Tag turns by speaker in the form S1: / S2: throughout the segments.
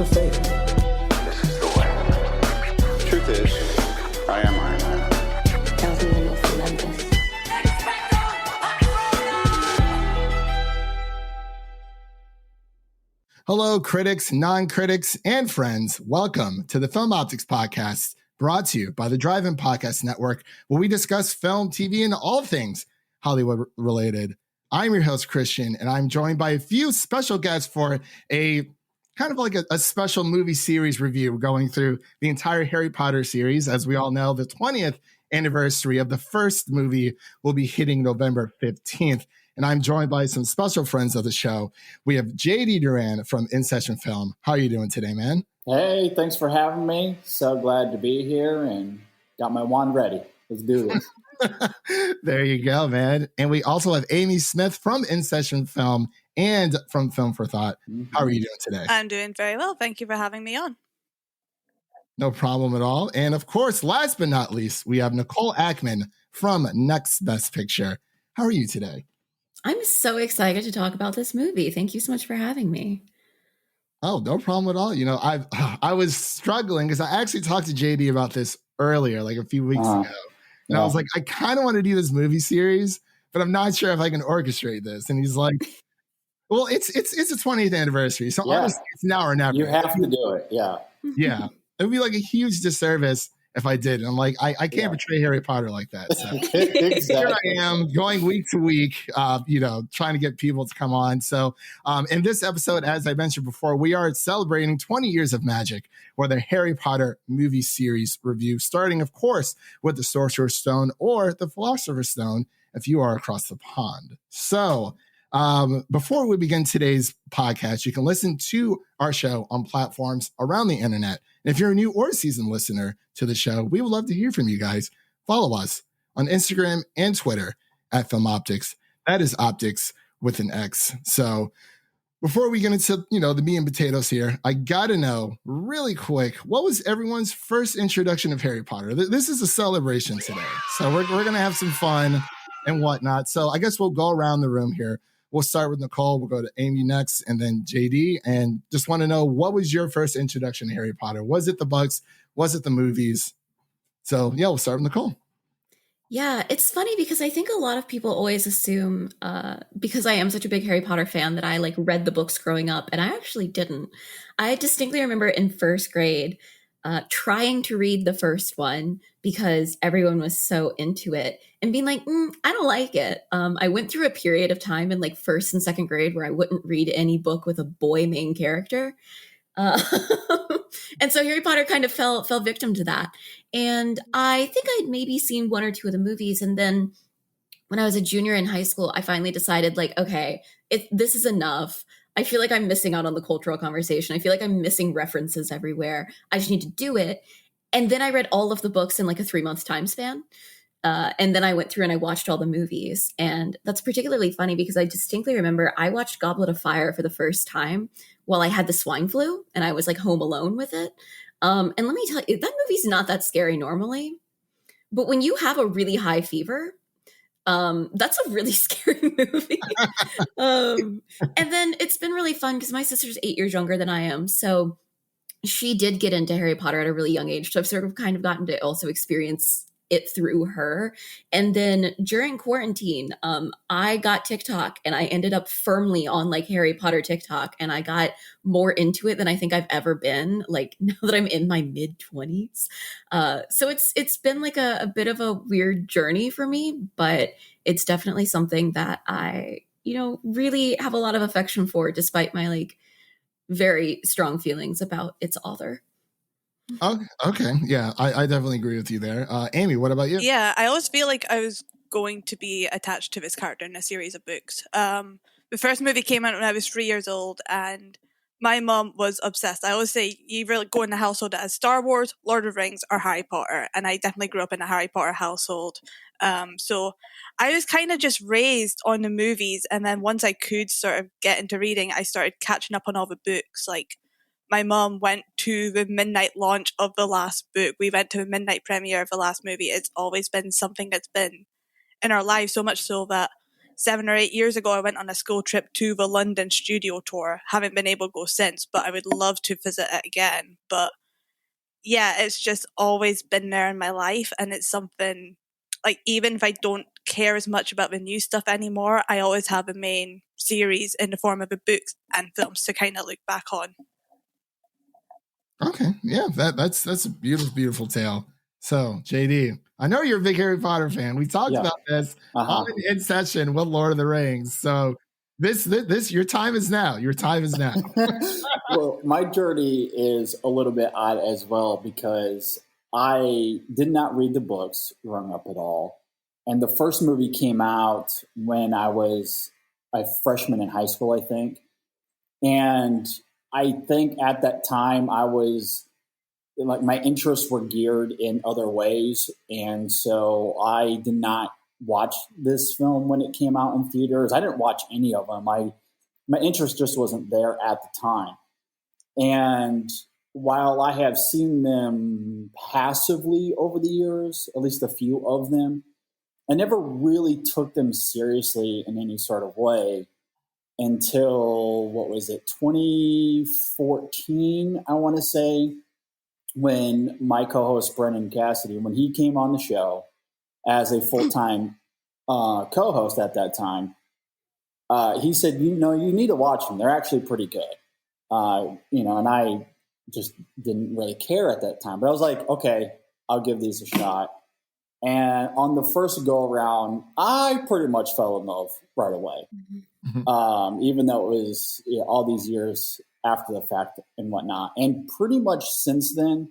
S1: faith.
S2: This is the way. Truth is, I am Iron Man.
S3: Tells me when you'll remember.
S4: Hello, critics, non-critics, and friends. Welcome to the Film Optix podcast, brought to you by the Drive-In Podcast Network, where we discuss film, TV, and all things Hollywood-related. I'm your host, Christian, and I'm joined by a few special guests for a kind of like a special movie series review going through the entire Harry Potter series. As we all know, the 20th anniversary of the first movie will be hitting November 15th. And I'm joined by some special friends of the show. We have JD Duran from In Session Film. How are you doing today, man?
S1: Hey, thanks for having me. So glad to be here and got my wand ready. Let's do this.
S4: There you go, man. And we also have Amy Smith from In Session Film and from Film for Thought. How are you doing today?
S5: I'm doing very well. Thank you for having me on.
S4: No problem at all. And of course, last but not least, we have Nicole Ackman from Next Best Picture. How are you today?
S6: I'm so excited to talk about this movie. Thank you so much for having me.
S4: Oh, no problem at all. You know, I was struggling because I actually talked to JD about this earlier, like a few weeks ago. And I was like, I kind of want to do this movie series, but I'm not sure if I can orchestrate this. And he's like, well, it's the 20th anniversary. So honestly, it's now or never.
S1: You have to do it. Yeah.
S4: Yeah. It would be like a huge disservice if I did. And I'm like, I can't portray Harry Potter like that. So
S1: Exactly.
S4: here I am going week to week, trying to get people to come on. So in this episode, as I mentioned before, we are celebrating 20 years of magic for the Harry Potter movie series review, starting, of course, with the Sorcerer's Stone or the Philosopher's Stone, if you are across the pond. So before we begin today's podcast, you can listen to our show on platforms around the internet. And if you're a new or seasoned listener to the show, we would love to hear from you guys. Follow us on Instagram and Twitter at Film Optix. That is Optix with an X. So before we get into, the meat and potatoes here, I got to know really quick, what was everyone's first introduction of Harry Potter? This is a celebration today. So we're going to have some fun and whatnot. So I guess we'll go around the room here. We'll start with Nicole. We'll go to Amy next and then JD. And just want to know, what was your first introduction to Harry Potter? Was it the books? Was it the movies? So, yeah, we'll start with Nicole.
S6: Yeah, it's funny because I think a lot of people always assume, because I am such a big Harry Potter fan, that I read the books growing up, and I actually didn't. I distinctly remember in first grade trying to read the first one because everyone was so into it and being like, I don't like it. I went through a period of time in first and second grade where I wouldn't read any book with a boy main character. And so Harry Potter kind of fell victim to that. And I think I'd maybe seen one or two of the movies. And then when I was a junior in high school, I finally decided okay, this is enough. I feel like I'm missing out on the cultural conversation. I feel like I'm missing references everywhere. I just need to do it. And then I read all of the books in a 3-month time span. And then I went through and I watched all the movies. And that's particularly funny because I distinctly remember I watched Goblet of Fire for the first time while I had the swine flu and I was home alone with it. And let me tell you, that movie's not that scary normally. But when you have a really high fever, that's a really scary movie. And then it's been really fun because my sister's 8 years younger than I am. So she did get into Harry Potter at a really young age. So I've sort of kind of gotten to also experience it through her. And then during quarantine, I got TikTok and I ended up firmly on Harry Potter TikTok. And I got more into it than I think I've ever been, now that I'm in my mid-20s. So it's been a bit of a weird journey for me, but it's definitely something that I, really have a lot of affection for, despite my very strong feelings about its author.
S4: Oh, okay. Yeah, I definitely agree with you there. Amy, what about you?
S5: Yeah, I always feel like I was going to be attached to this character in a series of books. The first movie came out when I was 3 years old, and my mom was obsessed. I always say you really go in the household that has Star Wars, Lord of the Rings, or Harry Potter, and I definitely grew up in a Harry Potter household. So I was kind of just raised on the movies, and then once I could sort of get into reading, I started catching up on all the books. My mom went to the midnight launch of the last book. We went to the midnight premiere of the last movie. It's always been something that's been in our lives, so much so that 7 or 8 years ago, I went on a school trip to the London studio tour. Haven't been able to go since, but I would love to visit it again. But yeah, it's just always been there in my life, and it's something, like, even if I don't care as much about the new stuff anymore, I always have a main series in the form of the books and films to kind of look back on.
S4: Okay, yeah, that's a beautiful tale. So, JD, I know you're a big Harry Potter fan. We talked about this on in session with Lord of the Rings. So, this your time is now. Your time is now.
S1: Well, my journey is a little bit odd as well because I did not read the books growing up at all. And the first movie came out when I was a freshman in high school, I think. And I think at that time I was like, my interests were geared in other ways. And so I did not watch this film when it came out in theaters. I didn't watch any of them. My interest just wasn't there at the time. And while I have seen them passively over the years, at least a few of them, I never really took them seriously in any sort of way until, 2014, I want to say, when my co-host Brennan Cassidy, when he came on the show as a full-time co-host at that time, he said, you need to watch them. They're actually pretty good. And I just didn't really care at that time. But I was like, okay, I'll give these a shot. And on the first go around, I pretty much fell in love right away. Mm-hmm. Even though it was all these years after the fact and whatnot. And pretty much since then,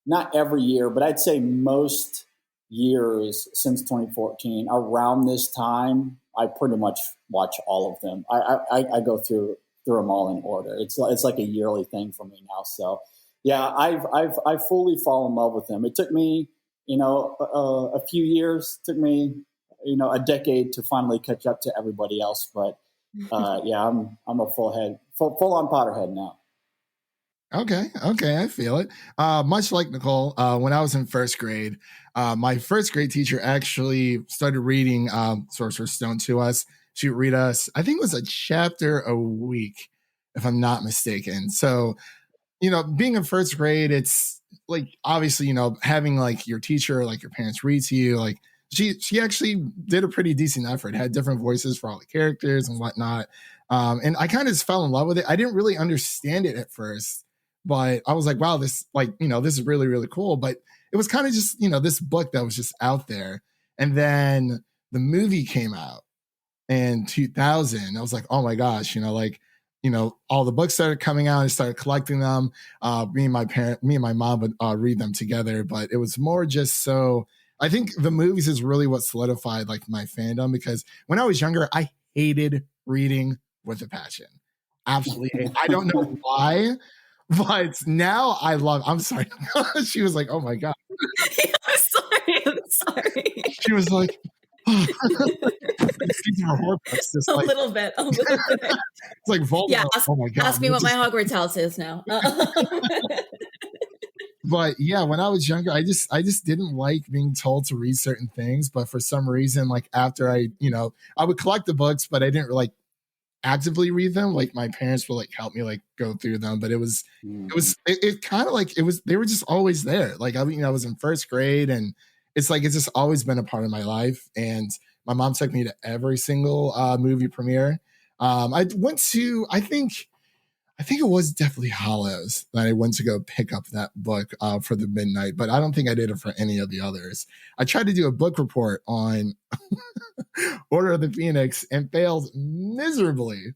S1: not every year, but I'd say most years since 2014, around this time, I pretty much watch all of them. I go through them all in order. It's like a yearly thing for me now. So yeah, I've fully fallen in love with them. It took me, a few years. It took me, a decade to finally catch up to everybody else. But yeah, I'm a full on Potterhead now.
S4: Okay, I feel it. Much like Nicole, when I was in first grade, my first grade teacher actually started reading Sorcerer's Stone to us. She would read us, I think it was a chapter a week, if I'm not mistaken. So, being in first grade, it's like, obviously, having like your teacher, like your parents read to you, like she actually did a pretty decent effort, had different voices for all the characters and whatnot. And I kind of just fell in love with it. I didn't really understand it at first, but I was like, wow, this this is really, really cool. But it was kind of just, this book that was just out there. And then the movie came out in 2000. I was like, oh my gosh, all the books started coming out. I started collecting them. Me and my mom would read them together. But it was more just so, I think the movies is really what solidified like my fandom, because when I was younger, I hated reading with a passion. Absolutely hate. I don't know why, but now I love. I'm sorry. She was like, "Oh my god."
S6: I'm sorry.
S4: She was like, oh.
S6: A little bit.
S4: It's like Voldemort.
S6: Yeah,
S4: oh my god.
S6: Ask me what my Hogwarts house is now.
S4: But yeah, when I was younger, I just didn't like being told to read certain things. But for some reason, like after I would collect the books, but I didn't like actively read them. Like my parents would like help me like go through them. But it kind of like they were just always there. Like I was in first grade, and it's just always been a part of my life. And my mom took me to every single movie premiere. I went to, I think it was definitely Hollows that I went to go pick up that book for the midnight, but I don't think I did it for any of the others. I tried to do a book report on Order of the Phoenix and failed miserably.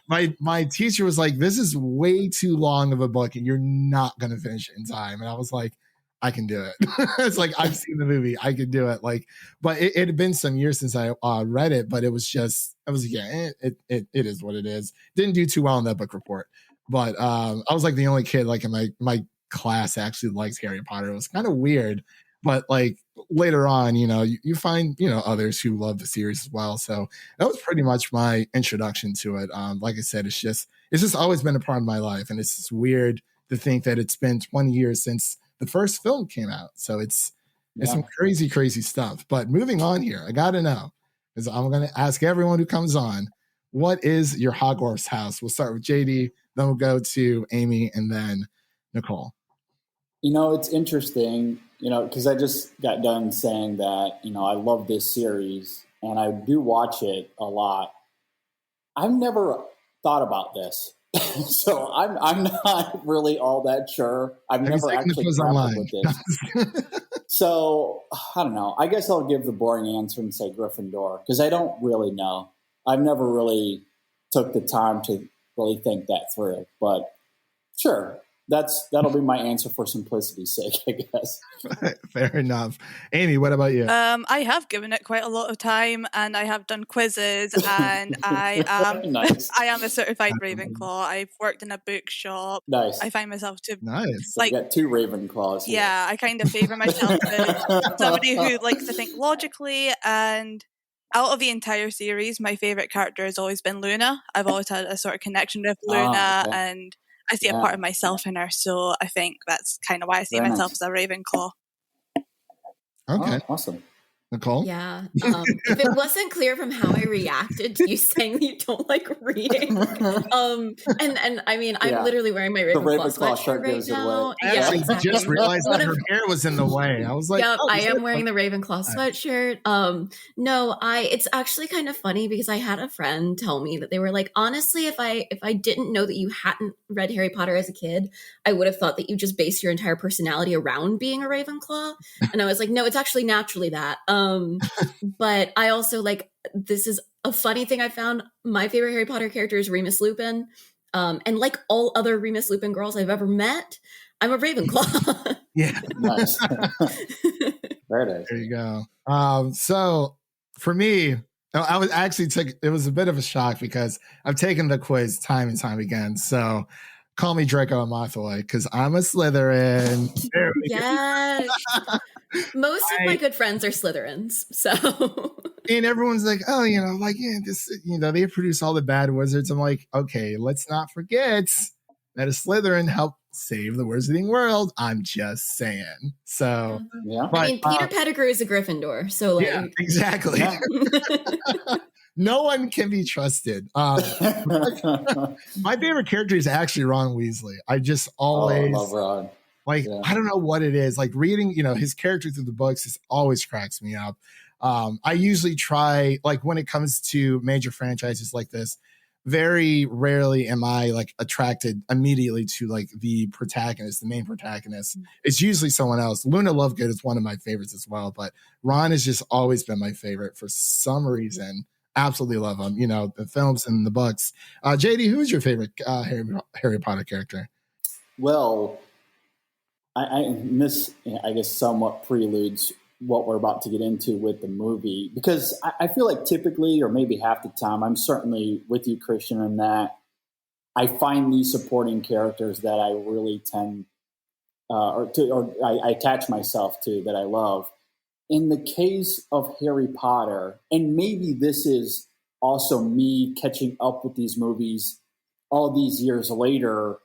S4: My teacher was like, this is way too long of a book and you're not going to finish it in time. And I was like, I can do it. It's like, I've seen the movie. I could do it. Like, but it had been some years since I read it, but it was it is what it is. Didn't do too well in that book report, but I was like the only kid like in my class actually likes Harry Potter. It was kind of weird, but like later on, you find, others who love the series as well. So that was pretty much my introduction to it. Like I said, it's just always been a part of my life. And it's just weird to think that it's been 20 years since the first film came out. So it's It's some crazy, crazy stuff. But moving on here, I got to know, because I'm going to ask everyone who comes on, what is your Hogwarts house? We'll start with JD, then we'll go to Amy, and then Nicole.
S1: It's interesting, because I just got done saying that, I love this series and I do watch it a lot. I've never thought about this. So I'm not really all that sure. I've never actually grappled with this. So I don't know. I guess I'll give the boring answer and say Gryffindor, because I don't really know. I've never really took the time to really think that through. But sure, that'll be my answer for simplicity's sake, I guess.
S4: Fair enough. Amy, what about you?
S5: I have given it quite a lot of time, and I have done quizzes, and I am
S1: Nice.
S5: I am a certified Ravenclaw. I've worked in a bookshop.
S1: Nice.
S5: I find myself to
S4: Nice.
S1: So you got 2 Ravenclaws here.
S5: Yeah, I kind of favor myself as somebody who likes to think logically, and out of the entire series, my favorite character has always been Luna. I've always had a sort of connection with Luna,
S1: okay.
S5: and I see a part of myself in her, so I think that's kind of why I see
S1: Very
S5: myself
S1: nice.
S5: as a Ravenclaw.
S4: Okay.
S1: Awesome.
S4: Nicole?
S6: Yeah. If it wasn't clear from how I reacted to you saying that you don't like reading, and I mean, I'm literally wearing my Ravenclaw sweatshirt right now.
S4: I actually just realized that her hair was in the way. I was like,
S6: yep, I am wearing the Ravenclaw sweatshirt. No, it's actually kind of funny because I had a friend tell me that they were like, honestly, if I didn't know that you hadn't read Harry Potter as a kid, I would have thought that you just based your entire personality around being a Ravenclaw. And I was like, no, it's actually naturally that. But I also this is a funny thing I found. My favorite Harry Potter character is Remus Lupin. And like all other Remus Lupin girls I've ever met, I'm a Ravenclaw.
S4: Yeah.
S1: Nice. Very nice.
S4: There you go. So for me, I was actually it was a bit of a shock because I've taken the quiz time and time again. So call me Draco Malfoy because I'm a Slytherin.
S6: Yes. Most of my good friends are Slytherins, so.
S4: And everyone's like, oh, they produce all the bad wizards. I'm like, okay, let's not forget that a Slytherin helped save the wizarding world. I'm just saying. So,
S1: yeah.
S6: I mean, Peter Pettigrew is a Gryffindor, so
S4: yeah, exactly. Yeah. No one can be trusted. My favorite character is actually Ron Weasley. I just always
S1: love Ron.
S4: I don't know what it is. Like reading, his character through the books is always cracks me up. I usually try, when it comes to major franchises like this, very rarely am I attracted immediately to the protagonist, the main protagonist. It's usually someone else. Luna Lovegood is one of my favorites as well, but Ron has just always been my favorite for some reason. Absolutely love him. The films and the books. JD, who is your favorite Harry Potter character?
S1: Well, this, I guess, somewhat preludes what we're about to get into with the movie, because I feel like typically, or maybe half the time, I'm certainly with you, Christian, in that I find these supporting characters that I really tend, I attach myself to, that I love. In the case of Harry Potter, and maybe this is also me catching up with these movies all these years later,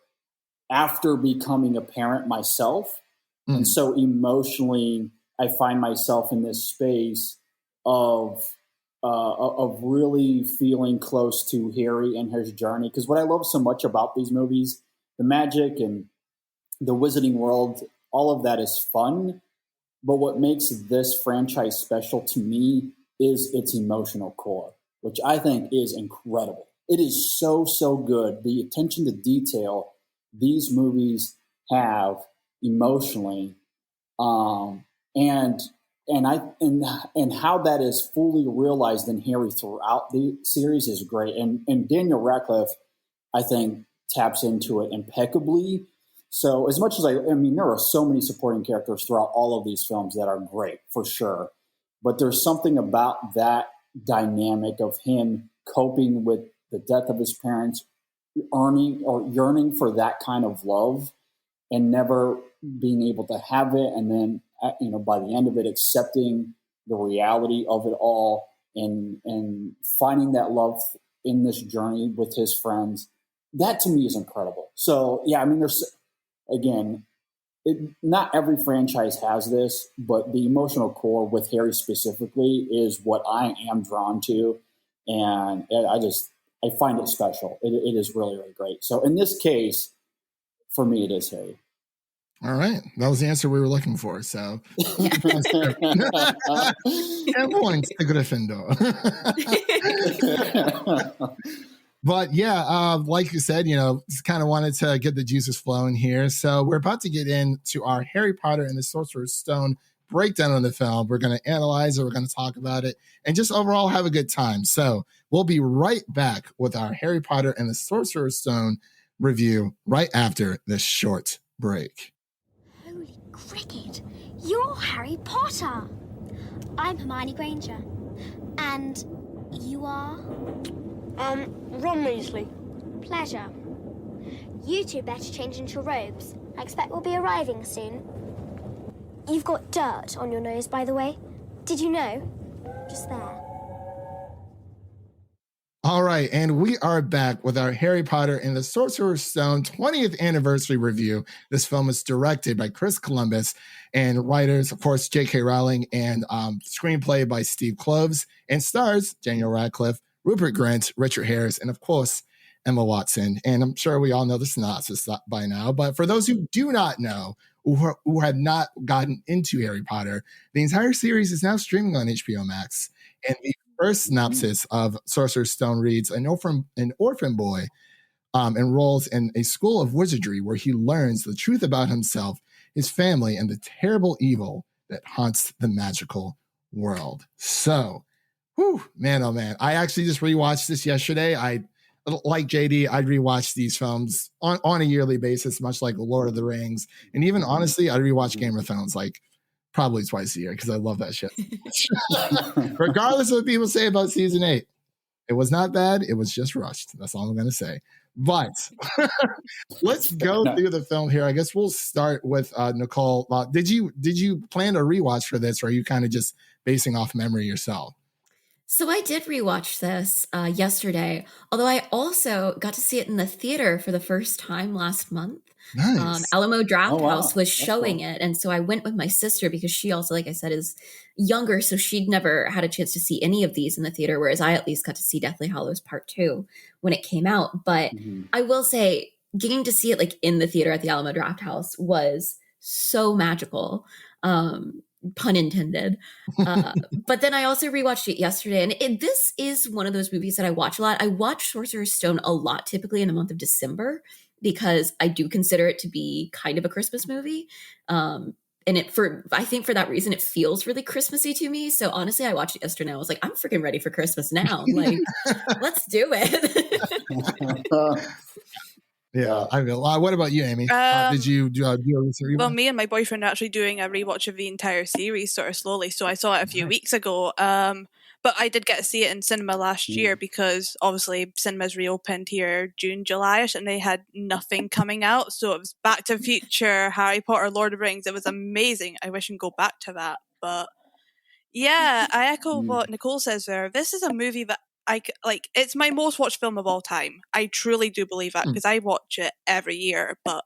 S1: after becoming a parent myself. And so emotionally, I find myself in this space of really feeling close to Harry and his journey. Because what I love so much about these movies, the magic and the wizarding world, all of that is fun. But what makes this franchise special to me is its emotional core, which I think is incredible. It is so, so good. The attention to detail these movies have emotionally, and how that is fully realized in Harry throughout the series is great. And Daniel Radcliffe, I think, taps into it impeccably. So as much as I mean, there are so many supporting characters throughout all of these films that are great for sure, but there's something about that dynamic of him coping with the death of his parents, yearning for that kind of love and never being able to have it. And then, by the end of it, accepting the reality of it all and finding that love in this journey with his friends. That to me is incredible. So yeah, I mean, there's, again, not every franchise has this, but the emotional core with Harry specifically is what I am drawn to, and I find it special. It is really, really great. So in this case, for me, it is Harry.
S4: All right, that was the answer we were looking for. So, 10 points to Gryffindor. But yeah, like you said, just kind of wanted to get the juices flowing here. So we're about to get into our Harry Potter and the Sorcerer's Stone breakdown of the film. We're going to analyze it, we're going to talk about it, and just overall have a good time. So we'll be right back with our Harry Potter and the Sorcerer's Stone review right after this short break.
S7: Holy cricket! You're Harry Potter! I'm Hermione Granger. And you are?
S8: Ron Weasley.
S7: Pleasure. You two better change into your robes. I expect we'll be arriving soon. You've got dirt on your nose, by the way. Did you know? Just there.
S4: All right, and we are back with our Harry Potter and the Sorcerer's Stone 20th anniversary review. This film is directed by Chris Columbus and writers, of course, J.K. Rowling, and screenplay by Steve Kloves, and stars Daniel Radcliffe, Rupert Grint, Richard Harris, and of course, Emma Watson. And I'm sure we all know the synopsis by now, but for those who do not know, who have not gotten into Harry Potter, the entire series is now streaming on HBO Max. And the first synopsis of Sorcerer's Stone reads, an orphan boy enrolls in a school of wizardry where he learns the truth about himself, his family, and the terrible evil that haunts the magical world. So, man, oh man. I actually just rewatched this yesterday. Like JD, I'd rewatch these films on a yearly basis, much like Lord of the Rings. And even honestly, I'd rewatch Game of Thrones like probably twice a year because I love that shit. Regardless of what people say about season 8. It was not bad. It was just rushed. That's all I'm going to say. But let's go through the film here. I guess we'll start with Nicole. Did you plan a rewatch for this, or are you kind of just basing off memory yourself?
S6: So I did rewatch this yesterday, although I also got to see it in the theater for the first time last month.
S4: Nice.
S6: Alamo Drafthouse was showing it. And so I went with my sister because she also, like I said, is younger. So she'd never had a chance to see any of these in the theater, whereas I at least got to see Deathly Hallows Part 2 when it came out. But I will say getting to see it like in the theater at the Alamo Drafthouse was so magical. Pun intended. But then I also rewatched it yesterday. And this is one of those movies that I watch a lot. I watch Sorcerer's Stone a lot, typically in the month of December, because I do consider it to be kind of a Christmas movie. And I think for that reason, it feels really Christmassy to me. So honestly, I watched it yesterday. I was like, I'm freaking ready for Christmas now. Like, let's do it.
S4: Yeah, I will. What about you, Amy? Did you do a rewatch?
S5: Well, me and my boyfriend are actually doing a rewatch of the entire series sort of slowly. So I saw it a few weeks ago. But I did get to see it in cinema last year because obviously cinemas reopened here June, July-ish, and they had nothing coming out. So it was Back to the Future, Harry Potter, Lord of the Rings. It was amazing. I wish I could go back to that. But yeah, I echo what Nicole says there. This is a movie that it's my most watched film of all time. I truly do believe that because I watch it every year. But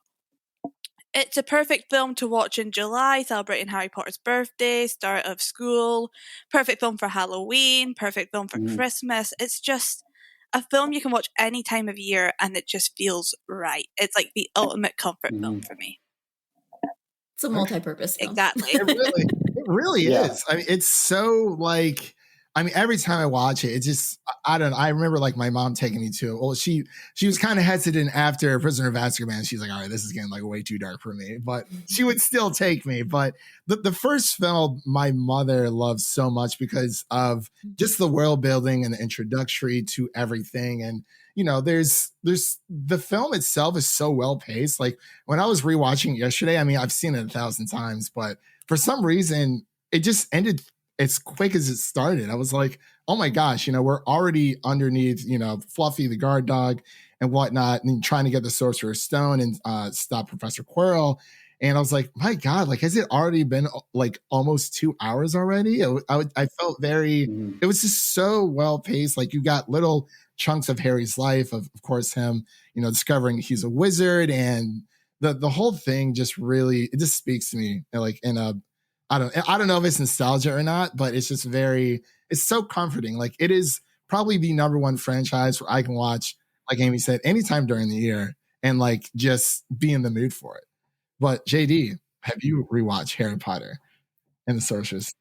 S5: it's a perfect film to watch in July, celebrating Harry Potter's birthday, start of school. Perfect film for Halloween, perfect film for Christmas. It's just a film you can watch any time of year and it just feels right. It's like the ultimate comfort film for me.
S6: It's a multi-purpose film.
S5: Exactly.
S4: It really is. I mean, it's so like, every time I watch it, it just, I don't know. I remember like my mom taking me to it. Well, she was kind of hesitant after Prisoner of Azkaban. She's like, all right, this is getting like way too dark for me, but she would still take me. But the first film my mother loves so much because of just the world building and the introductory to everything. And, there's the film itself is so well paced. Like when I was rewatching it yesterday, I've seen it 1,000 times, but for some reason it just ended as quick as it started. I was like, oh my gosh, we're already underneath, Fluffy the guard dog and whatnot, and trying to get the Sorcerer's Stone and stop Professor Quirrell. And I was like, my God, like, has it already been like almost 2 hours already? I felt very, it was just so well paced. Like you got little chunks of Harry's life, of course, him, discovering he's a wizard and the whole thing just really, it just speaks to me like in a, I don't know if it's nostalgia or not, but it's just it's so comforting. Like it is probably the number one franchise where I can watch, like Amy said, anytime during the year and like just be in the mood for it. But JD, have you rewatched Harry Potter and the Sorceress?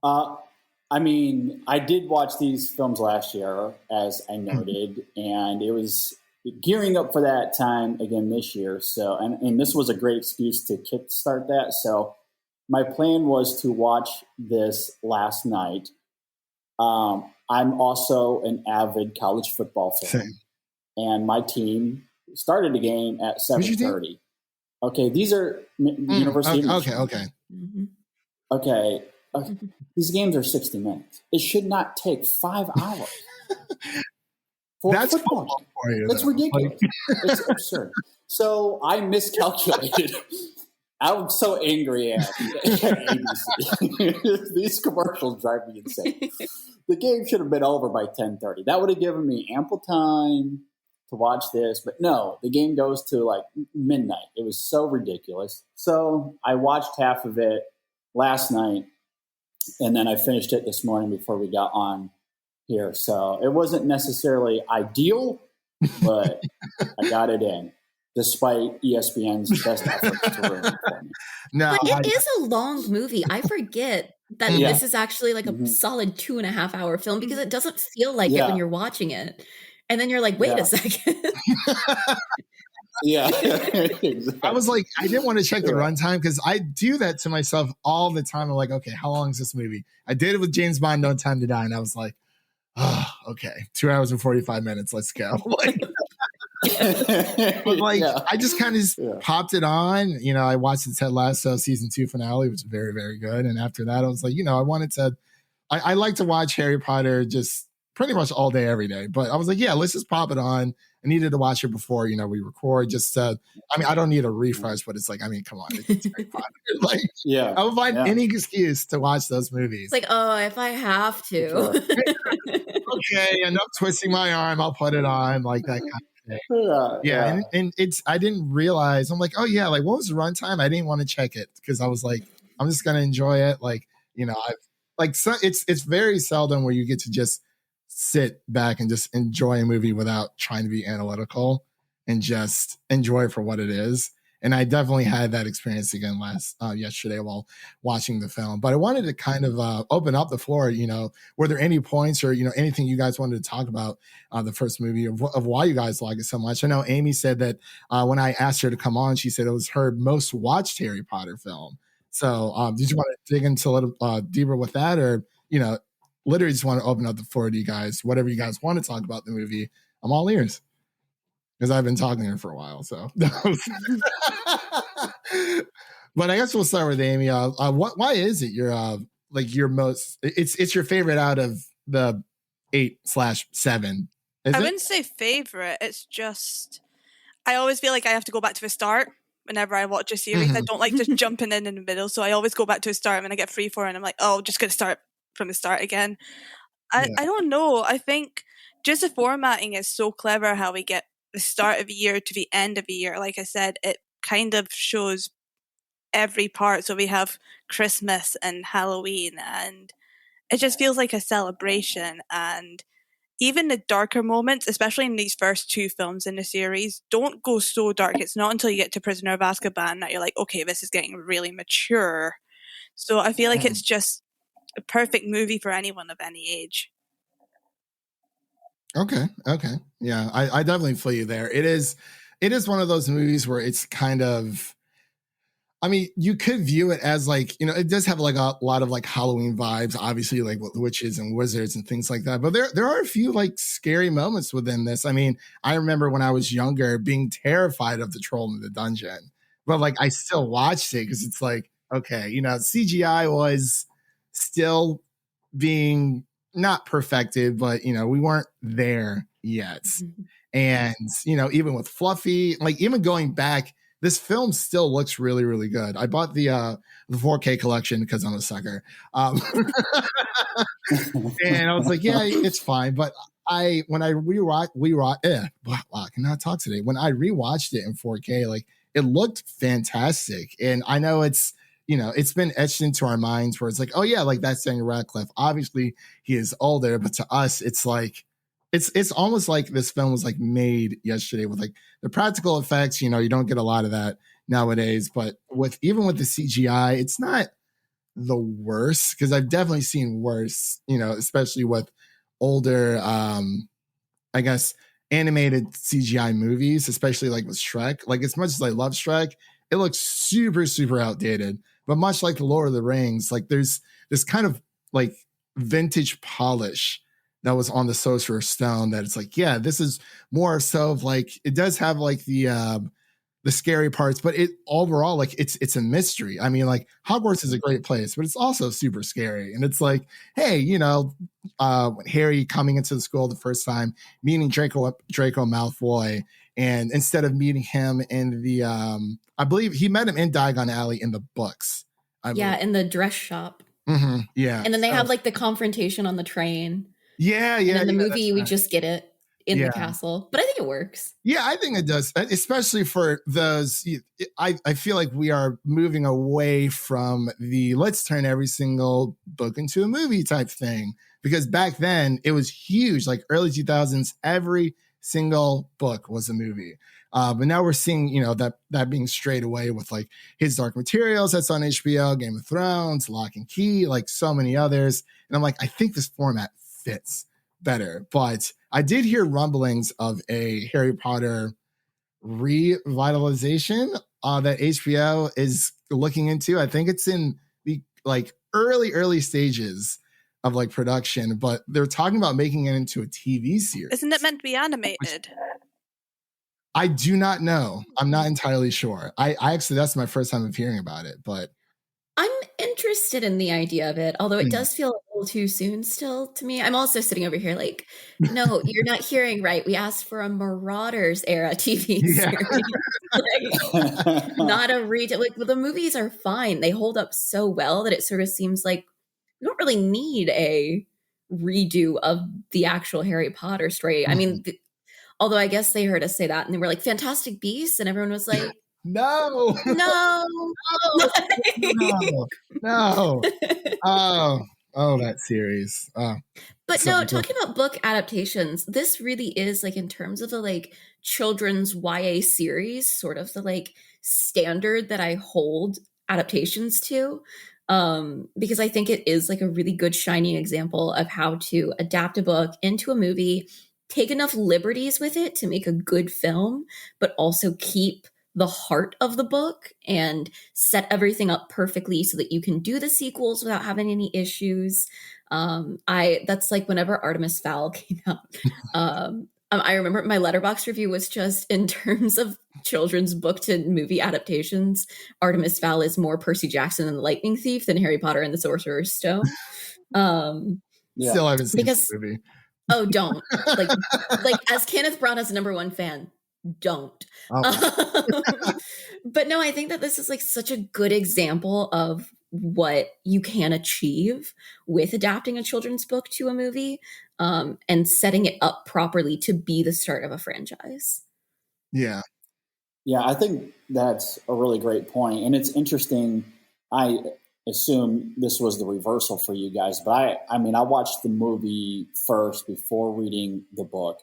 S1: I mean, I did watch these films last year, as I noted, and it was gearing up for that time again this year. So, and this was a great excuse to kickstart that. So, my plan was to watch this last night. I'm also an avid college football fan, and my team started the game at 7:30. Okay, these are university.
S4: Okay.
S1: Okay. These games are 60 minutes. It should not take 5 hours.
S4: That's
S1: football
S4: for you.
S1: That's ridiculous. It's absurd. So I miscalculated. I'm so angry at ABC. These commercials drive me insane. The game should have been over by 10:30. That would have given me ample time to watch this. But no, the game goes to like midnight. It was so ridiculous. So I watched half of it last night. And then I finished it this morning before we got on here. So it wasn't necessarily ideal, but I got it in, despite ESPN's best efforts to ruin it for me.
S6: No, but it is a long movie. I forget that this is actually like a solid 2.5-hour film because it doesn't feel like it when you're watching it. And then you're like, wait a second.
S1: Yeah. Exactly.
S4: I was like, I didn't want to check the runtime because I do that to myself all the time. I'm like, okay, how long is this movie? I did it with James Bond, No Time to Die. And I was like, oh, okay, 2 hours and 45 minutes. Let's go. I just kind of popped it on. You know, I watched the Ted Lasso season 2 finale, which was very, very good. And after that, I was like, you know, I like to watch Harry Potter just pretty much all day, every day. But I was like, yeah, let's just pop it on. I needed to watch it before, you know, we record. Just, I mean, I don't need a refresh, but it's like, I mean, come on, it's Harry Potter. Like, I would find any excuse to watch those movies.
S6: It's like, oh, if I have to,
S4: okay, enough twisting my arm, I'll put it on, like that kind of thing. And it's, I didn't realize. I'm like, oh yeah, like what was the runtime? I didn't want to check it because I was like, I'm just gonna enjoy it. Like, you know, it's very seldom where you get to just sit back and just enjoy a movie without trying to be analytical and just enjoy it for what it is. And I definitely had that experience again yesterday while watching the film. But I wanted to kind of open up the floor. You know, were there any points or, you know, anything you guys wanted to talk about the first movie of why you guys like it so much? I know Amy said that when I asked her to come on, she said it was her most watched Harry Potter film. So did you want to dig into a little deeper with that, or, you know, literally just want to open up the floor to you guys, whatever you guys want to talk about the movie. I'm all ears because I've been talking to her for a while. So, but I guess we'll start with Amy. Why is it your most? It's your favorite out of the 8/7?
S5: I wouldn't say favorite. It's just I always feel like I have to go back to the start whenever I watch a series. I don't like just jumping in the middle, so I always go back to the start. And when I get free for it, and I'm like, oh, just gonna start from the start again. I don't know. I think just the formatting is so clever how we get the start of the year to the end of the year. Like I said, it kind of shows every part. So we have Christmas and Halloween, and it just feels like a celebration. And even the darker moments, especially in these first 2 films in the series, don't go so dark. It's not until you get to Prisoner of Azkaban that you're like, okay, this is getting really mature. So I feel like it's just a perfect movie for anyone of any age.
S4: Okay. Yeah, I definitely feel you there. It is one of those movies where it's kind of, I mean, you could view it as like, you know, it does have like a lot of like Halloween vibes, obviously, like with witches and wizards and things like that. But there are a few like scary moments within this. I mean, I remember when I was younger being terrified of the troll in the dungeon, but like I still watched it because it's like, okay, you know, CGI was still being not perfected, but, you know, we weren't there yet. And, you know, even with Fluffy, like even going back, this film still looks really, really good. I bought the 4K collection because I'm a sucker. And I was like, yeah, it's fine. But when I rewatched it in 4K, like it looked fantastic. And I know it's, it's been etched into our minds where it's like, oh yeah, like that's Daniel Radcliffe. Obviously he is older, but to us, it's like, it's almost like this film was like made yesterday with like the practical effects. You don't get a lot of that nowadays, but even with the CGI, it's not the worst, because I've definitely seen worse, especially with older, I guess, animated CGI movies, especially like with Shrek. Like, as much as I love Shrek, it looks super, super outdated. But much like the Lord of the Rings, like there's this kind of like vintage polish that was on the Sorcerer's Stone that it's like, yeah, this is more so of like, it does have like the scary parts, but it overall, like it's a mystery. I mean, like Hogwarts is a great place, but it's also super scary. And it's like, hey, when Harry coming into the school the first time, meeting Draco Malfoy, and instead of meeting him in the, I believe he met him in Diagon Alley in the books.
S6: Yeah, in the dress shop.
S4: Mm-hmm, yeah.
S6: And then they have like the confrontation on the train.
S4: Yeah.
S6: And in the movie, we just get it in the castle. But I think it works.
S4: Yeah, I think it does, especially for those. I feel like we are moving away from the let's turn every single book into a movie type thing. Because back then it was huge, like early 2000s, every single book was a movie. But now we're seeing, that being straight away with like His Dark Materials that's on HBO, Game of Thrones, Lock and Key, like so many others. And I'm like, I think this format fits better. But I did hear rumblings of a Harry Potter revitalization that HBO is looking into. I think it's in the like early stages of like production, but they're talking about making it into a TV series.
S5: Isn't it meant to be animated?
S4: I do not know. I'm not entirely sure. I actually, that's my first time of hearing about it, but
S6: I'm interested in the idea of it, although it does feel a little too soon still to me. I'm also sitting over here like, no, you're not hearing right. We asked for a Marauders era TV series, like, not a retake. Like, well, the movies are fine. They hold up so well that it sort of seems like we don't really need a redo of the actual Harry Potter story. I mean, although I guess they heard us say that and they were like, Fantastic Beasts, and everyone was like,
S4: no. Oh, that series.
S6: But no, talking about book adaptations, this really is like, in terms of the like children's YA series, sort of the like standard that I hold adaptations to. Because I think it is like a really good shining example of how to adapt a book into a movie, take enough liberties with it to make a good film, but also keep the heart of the book and set everything up perfectly so that you can do the sequels without having any issues. That's like whenever Artemis Fowl came out. I remember my Letterboxd review was just, in terms of children's book to movie adaptations, Artemis Fowl is more Percy Jackson and the Lightning Thief than Harry Potter and the Sorcerer's Stone.
S4: Still haven't seen this movie.
S6: Oh, don't. Like as Kenneth Branagh's #1 fan, don't. But no, I think that this is like such a good example of what you can achieve with adapting a children's book to a movie, and setting it up properly to be the start of a franchise.
S1: Yeah, I think that's a really great point. And it's interesting. I assume this was the reversal for you guys, but I mean, I watched the movie first before reading the book,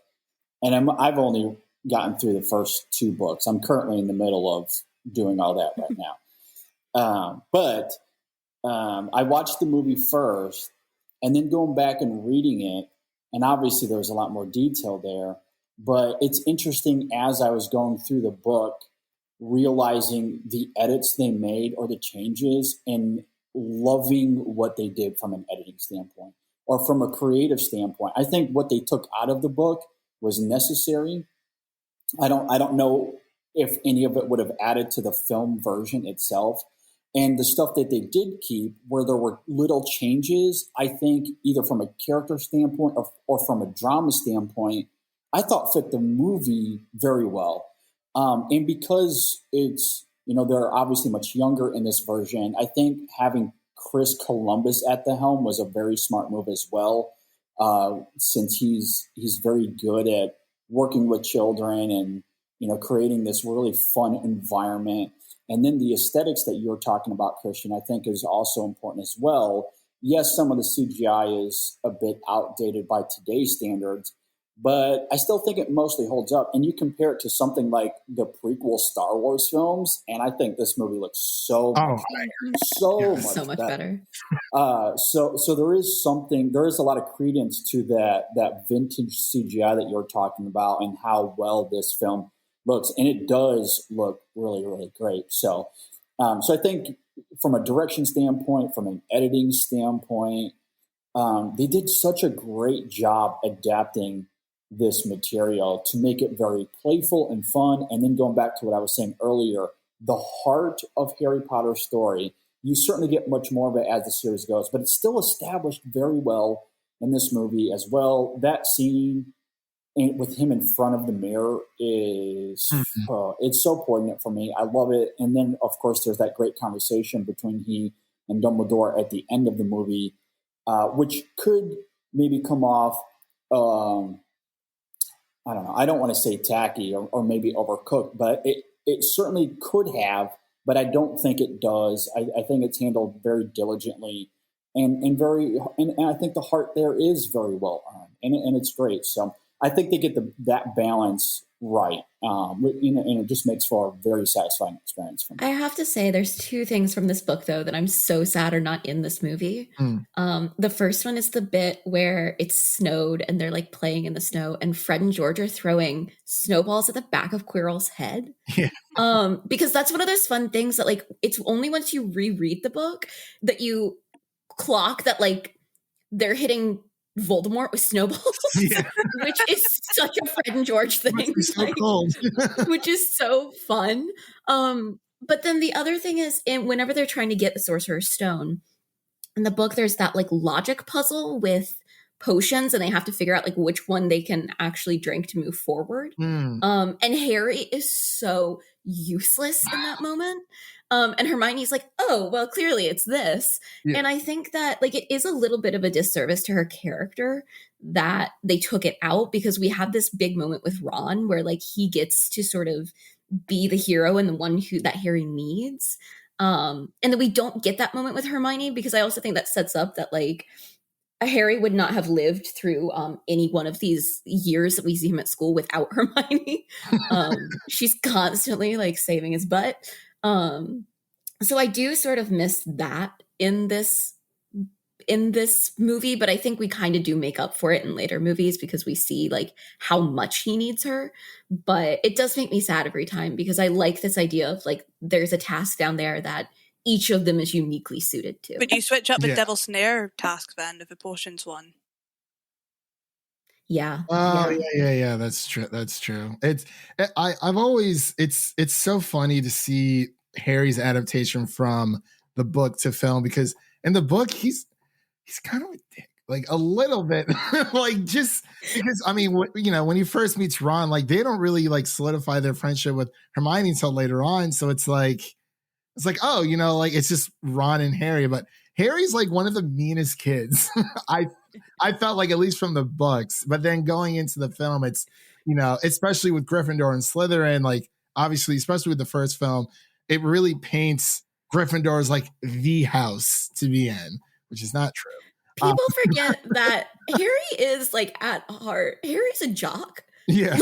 S1: and I've only gotten through the first 2 books. I'm currently in the middle of doing all that right now. But I watched the movie first, and then going back and reading it, and obviously there was a lot more detail there, but it's interesting as I was going through the book, realizing the edits they made or the changes, and loving what they did from an editing standpoint or from a creative standpoint. I think what they took out of the book was necessary. I don't know if any of it would have added to the film version itself. And the stuff that they did keep, where there were little changes, I think either from a character standpoint or from a drama standpoint, I thought fit the movie very well. And because it's, they're obviously much younger in this version, I think having Chris Columbus at the helm was a very smart move as well, since he's very good at working with children and, creating this really fun environment. And then the aesthetics that you're talking about, Christian, I think is also important as well. Yes, some of the CGI is a bit outdated by today's standards, but I still think it mostly holds up. And you compare it to something like the prequel Star Wars films, and I think this movie looks so much better. So there is a lot of credence to that vintage CGI that you're talking about and how well this film looks, and it does look really, really great. So I think from a direction standpoint, from an editing standpoint, they did such a great job adapting this material to make it very playful and fun. And then going back to what I was saying earlier, the heart of Harry Potter's story, you certainly get much more of it as the series goes, but it's still established very well in this movie as well. That scene with him in front of the mirror is it's so poignant for me. I love it. And then, of course, there's that great conversation between he and Dumbledore at the end of the movie, which could maybe come off I don't know. I don't want to say tacky or maybe overcooked, but it certainly could have, but I don't think it does. I think it's handled very diligently and I think the heart there is very well earned and it's great. So I think they get that balance right. And it just makes for a very satisfying experience for me.
S6: I have to say there's two things from this book, though, that I'm so sad are not in this movie. The first one is the bit where it's snowed and they're like playing in the snow and Fred and George are throwing snowballs at the back of Quirrell's head. Yeah. Because that's one of those fun things that like, it's only once you reread the book that you clock that like they're hitting Voldemort with snowballs, which is such a Fred and George thing,
S4: So cool.
S6: which is so fun. But then the other thing is, whenever they're trying to get the Sorcerer's Stone, in the book, there's that like logic puzzle with potions, and they have to figure out like which one they can actually drink to move forward. And Harry is so useless in that moment. And Hermione's like, oh, well, clearly it's this. Yeah. And I think that like it is a little bit of a disservice to her character that they took it out, because we have this big moment with Ron where like he gets to sort of be the hero and the one that Harry needs. And then we don't get that moment with Hermione, because I also think that sets up that like Harry would not have lived through any one of these years that we see him at school without Hermione. She's constantly like saving his butt. So I do sort of miss that in this movie, but I think we kind of do make up for it in later movies because we see like how much he needs her. But it does make me sad every time, because I like this idea of like there's a task down there that each of them is uniquely suited to.
S5: Would you switch up the Devil's Snare task then if a potion's one?
S6: Yeah.
S4: Oh yeah. That's true. I've always it's so funny to see Harry's adaptation from the book to film, because in the book he's kind of a dick, like a little bit, like just because I mean when he first meets Ron, like they don't really like solidify their friendship with Hermione until later on, so it's like oh like it's just Ron and Harry, but Harry's like one of the meanest kids. I felt like, at least from the books, but then going into the film, it's, especially with Gryffindor and Slytherin, like obviously, especially with the first film, it really paints Gryffindor as like the house to be in, which is not true.
S6: People forget that Harry is like at heart, Harry's a jock.
S4: Yeah.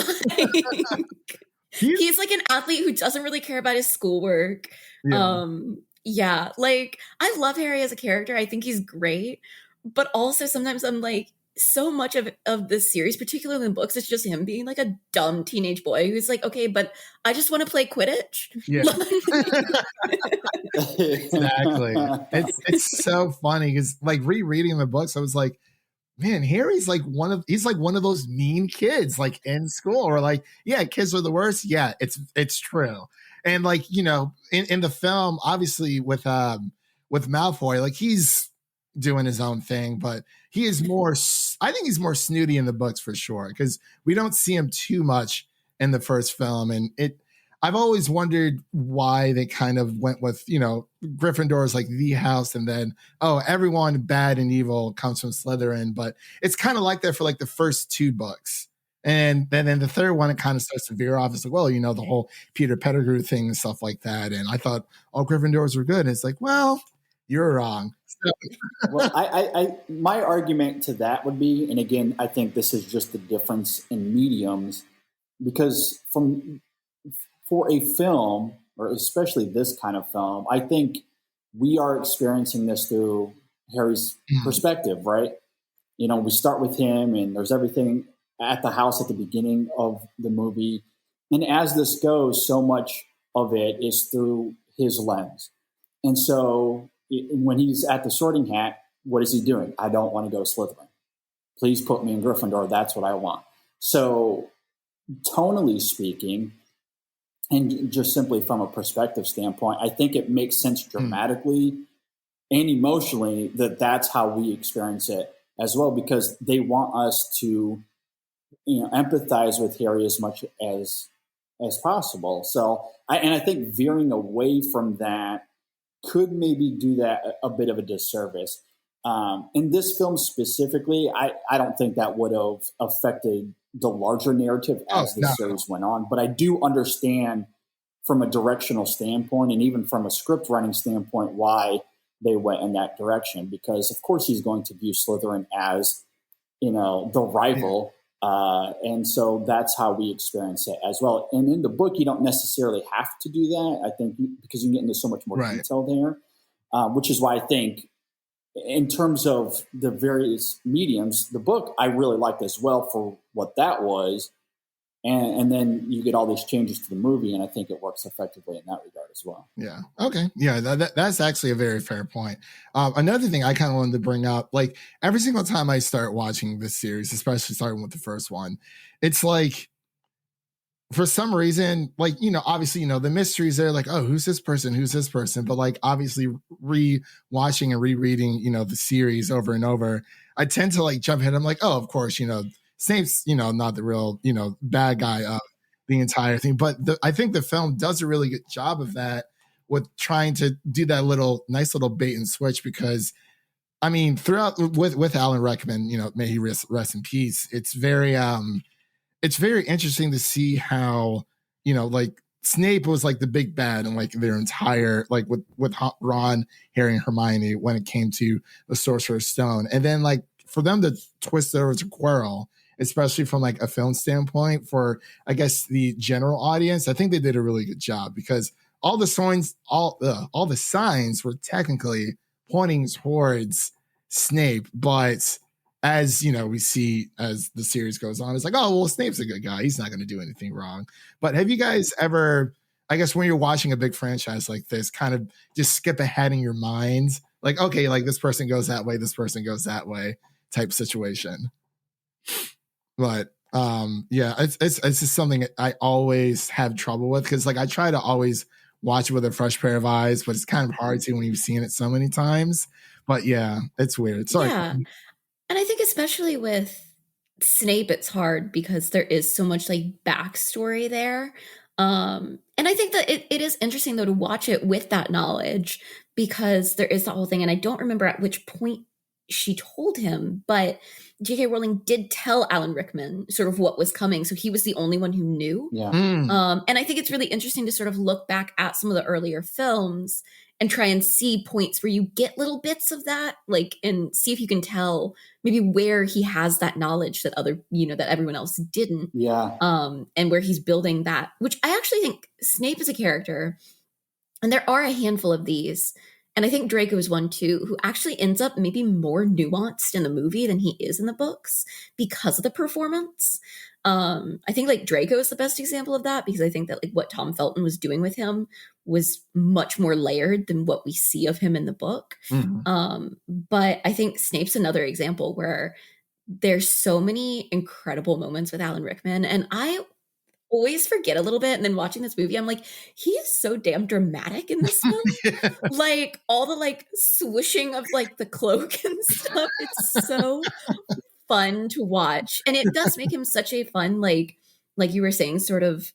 S6: He's like an athlete who doesn't really care about his schoolwork. Yeah, like I love Harry as a character. I think he's great. But also sometimes I'm like, so much of this series, particularly in books, it's just him being like a dumb teenage boy who's like, okay, but I just want to play Quidditch.
S4: Yeah. Exactly. It's so funny because like rereading the books, I was like, man, Harry's like one of those mean kids like in school, or like, yeah, kids are the worst. Yeah, it's true. And like, in the film, obviously with Malfoy, like he's doing his own thing, but he is I think he's more snooty in the books for sure, because we don't see him too much in the first film. And I've always wondered why they kind of went with, Gryffindor is like the house, and then, everyone bad and evil comes from Slytherin. But it's kind of like that for like the first two books. And then the third one, it kind of starts to veer off. It's like, well, you know, the whole Peter Pettigrew thing and stuff like that. And I thought all Gryffindors were good. And it's like, well, you're wrong. So,
S1: Well, I my argument to that would be, and again, I think this is just the difference in mediums, because for a film, or especially this kind of film, I think we are experiencing this through Harry's perspective, right? You know, we start with him, and there's everything at the house at the beginning of the movie, and as this goes, so much of it is through his lens. And so when he's at the Sorting Hat, what is he doing? I don't want to go Slytherin. Please put me in Gryffindor. That's what I want. So tonally speaking, and just simply from a perspective standpoint, I think it makes sense dramatically and emotionally that that's how we experience it as well, because they want us to, you know, empathize with Harry as much as possible. So, I think veering away from that could maybe do that a bit of a disservice. In this film specifically, I don't think that would have affected the larger narrative as the series went on. But I do understand from a directional standpoint and even from a script writing standpoint why they went in that direction. Because, of course, he's going to view Slytherin as, you know, the rival. And so that's how we experience it as well. And in the book, you don't necessarily have to do that, I think, because you get into so much more detail there, which is why I think in terms of the various mediums, the book I really liked as well for what that was. And then you get all these changes to the movie, and I think it works effectively in that regard as well.
S4: Yeah. Okay. Yeah, that's actually a very fair point. Another thing I kind of wanted to bring up, like every single time I start watching this series, especially starting with the first one, it's like, for some reason, like, you know, obviously, you know, the mysteries there, like, oh, who's this person? Who's this person? But like, obviously, re-watching and rereading, you know, the series over and over, I tend to like jump ahead. I'm like, oh, of course, you know, Snape's, you know, not the real, you know, bad guy of the entire thing. But I think the film does a really good job of that, with trying to do that nice little bait and switch. Because, I mean, throughout with Alan Rickman, you know, may he rest in peace. It's very interesting to see how, you know, like Snape was like the big bad and like their entire, like with Ron, Harry, and Hermione when it came to the Sorcerer's Stone. And then like for them to twist it over to Quirrell, especially from like a film standpoint, for I guess the general audience, I think they did a really good job, because all the signs were technically pointing towards Snape. But as you know, we see as the series goes on, it's like, oh, well, Snape's a good guy. He's not going to do anything wrong. But have you guys ever, I guess when you're watching a big franchise like this, kind of just skip ahead in your mind? Like, okay, like this person goes that way, this person goes that way type situation. But yeah, it's just something I always have trouble with, because like I try to always watch it with a fresh pair of eyes, but it's kind of hard to when you've seen it so many times. But yeah, it's weird. Sorry.
S6: Yeah. And I think especially with Snape, it's hard because there is so much like backstory there. And I think that it is interesting though to watch it with that knowledge, because there is that whole thing. And I don't remember at which point she told him, but J.K. Rowling did tell Alan Rickman sort of what was coming. So he was the only one who knew.
S1: Yeah.
S6: And I think it's really interesting to sort of look back at some of the earlier films and try and see points where you get little bits of that, like, and see if you can tell maybe where he has that knowledge that that everyone else didn't.
S1: Yeah.
S6: And where he's building that, which I actually think Snape is a character, and there are a handful of these, and I think Draco is one too, who actually ends up maybe more nuanced in the movie than he is in the books because of the performance. I think like Draco is the best example of that, because I think that like what Tom Felton was doing with him was much more layered than what we see of him in the book. But I think Snape's another example where there's so many incredible moments with Alan Rickman, and I always forget a little bit, and then watching this movie I'm like, he is so damn dramatic in this film. Like all the like swishing of like the cloak and stuff, it's so fun to watch, and it does make him such a fun, like you were saying, sort of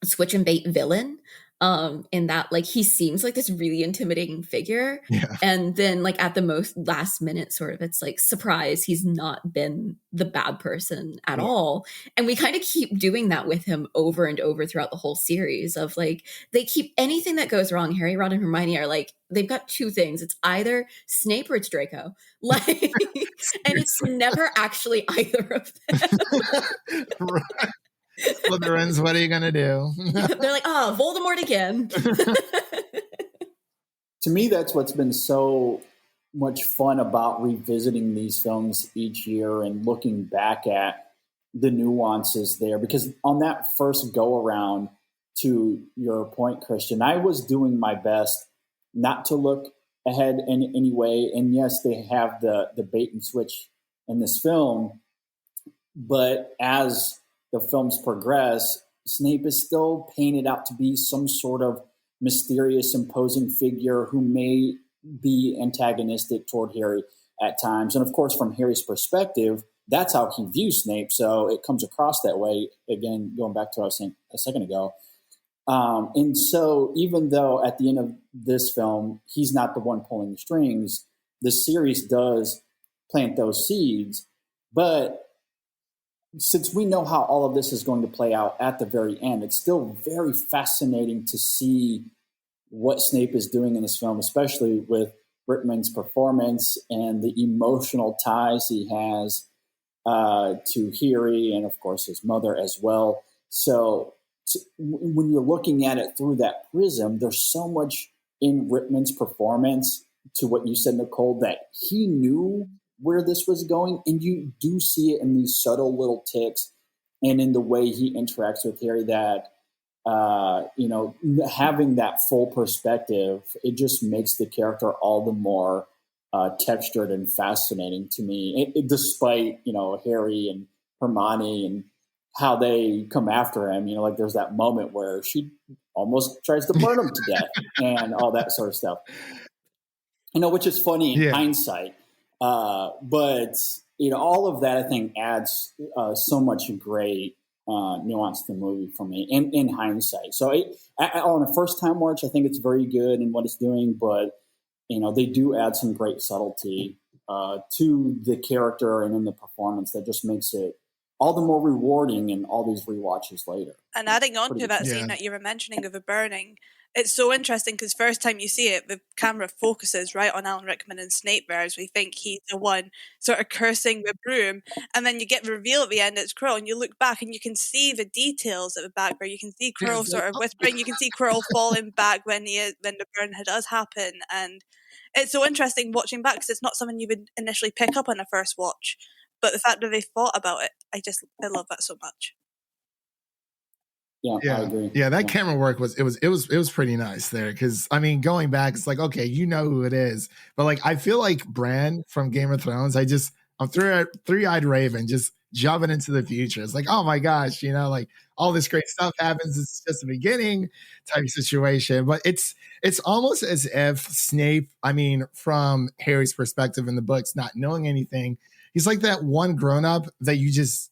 S6: switch and bait villain. in that like he seems like this really intimidating figure.
S4: Yeah.
S6: And then like at the most last minute sort of it's like surprise, he's not been the bad person at all. And we kind of keep doing that with him over and over throughout the whole series of like they keep anything that goes wrong. Harry, Ron, and Hermione are like they've got two things. It's either Snape or it's Draco. Like and it's never actually either of them.
S4: Right. Slytherins, what are you gonna do?
S6: They're like, oh, Voldemort again.
S1: To me, that's what's been so much fun about revisiting these films each year and looking back at the nuances there. Because on that first go around, to your point, Christian, I was doing my best not to look ahead in any way. And yes, they have the bait and switch in this film, but as the films progress, Snape is still painted out to be some sort of mysterious, imposing figure who may be antagonistic toward Harry at times. And of course, from Harry's perspective, that's how he views Snape. So it comes across that way. Again, going back to what I was saying a second ago. And so even though at the end of this film, he's not the one pulling the strings, the series does plant those seeds. But since we know how all of this is going to play out at the very end, it's still very fascinating to see what Snape is doing in this film, especially with Rickman's performance and the emotional ties he has to Harry and, of course, his mother as well. So when you're looking at it through that prism, there's so much in Rickman's performance to what you said, Nicole, that he knew where this was going, and you do see it in these subtle little ticks and in the way he interacts with Harry that having that full perspective, it just makes the character all the more textured and fascinating to me, despite Harry and Hermione and how they come after him. Like there's that moment where she almost tries to burn him to death and all that sort of stuff, which is funny in hindsight. But all of that I think adds so much great nuance to the movie for me in hindsight. So on a first time watch, I think it's very good in what it's doing, but they do add some great subtlety to the character and in the performance that just makes it all the more rewarding in all these rewatches later.
S5: And adding on to that scene that you were mentioning of the burning, it's so interesting because first time you see it, the camera focuses right on Alan Rickman and Snape there as we think he's the one sort of cursing the broom. And then you get the reveal at the end, it's Quirrell, and you look back and you can see the details at the back where you can see Quirrell sort of whispering, you can see Quirrell falling back when the burn does happen. And it's so interesting watching back because it's not something you would initially pick up on a first watch. But the fact that they thought about it, I love that so much.
S1: Yeah, I agree.
S4: Yeah, that camera work was pretty nice there. Because I mean, going back, it's like, okay, you know who it is, but like I feel like Bran from Game of Thrones. I'm three-eyed Raven, just jumping into the future. It's like, oh my gosh, like all this great stuff happens. It's just the beginning type of situation. But it's almost as if Snape, from Harry's perspective in the books, not knowing anything, he's like that one grown-up that you just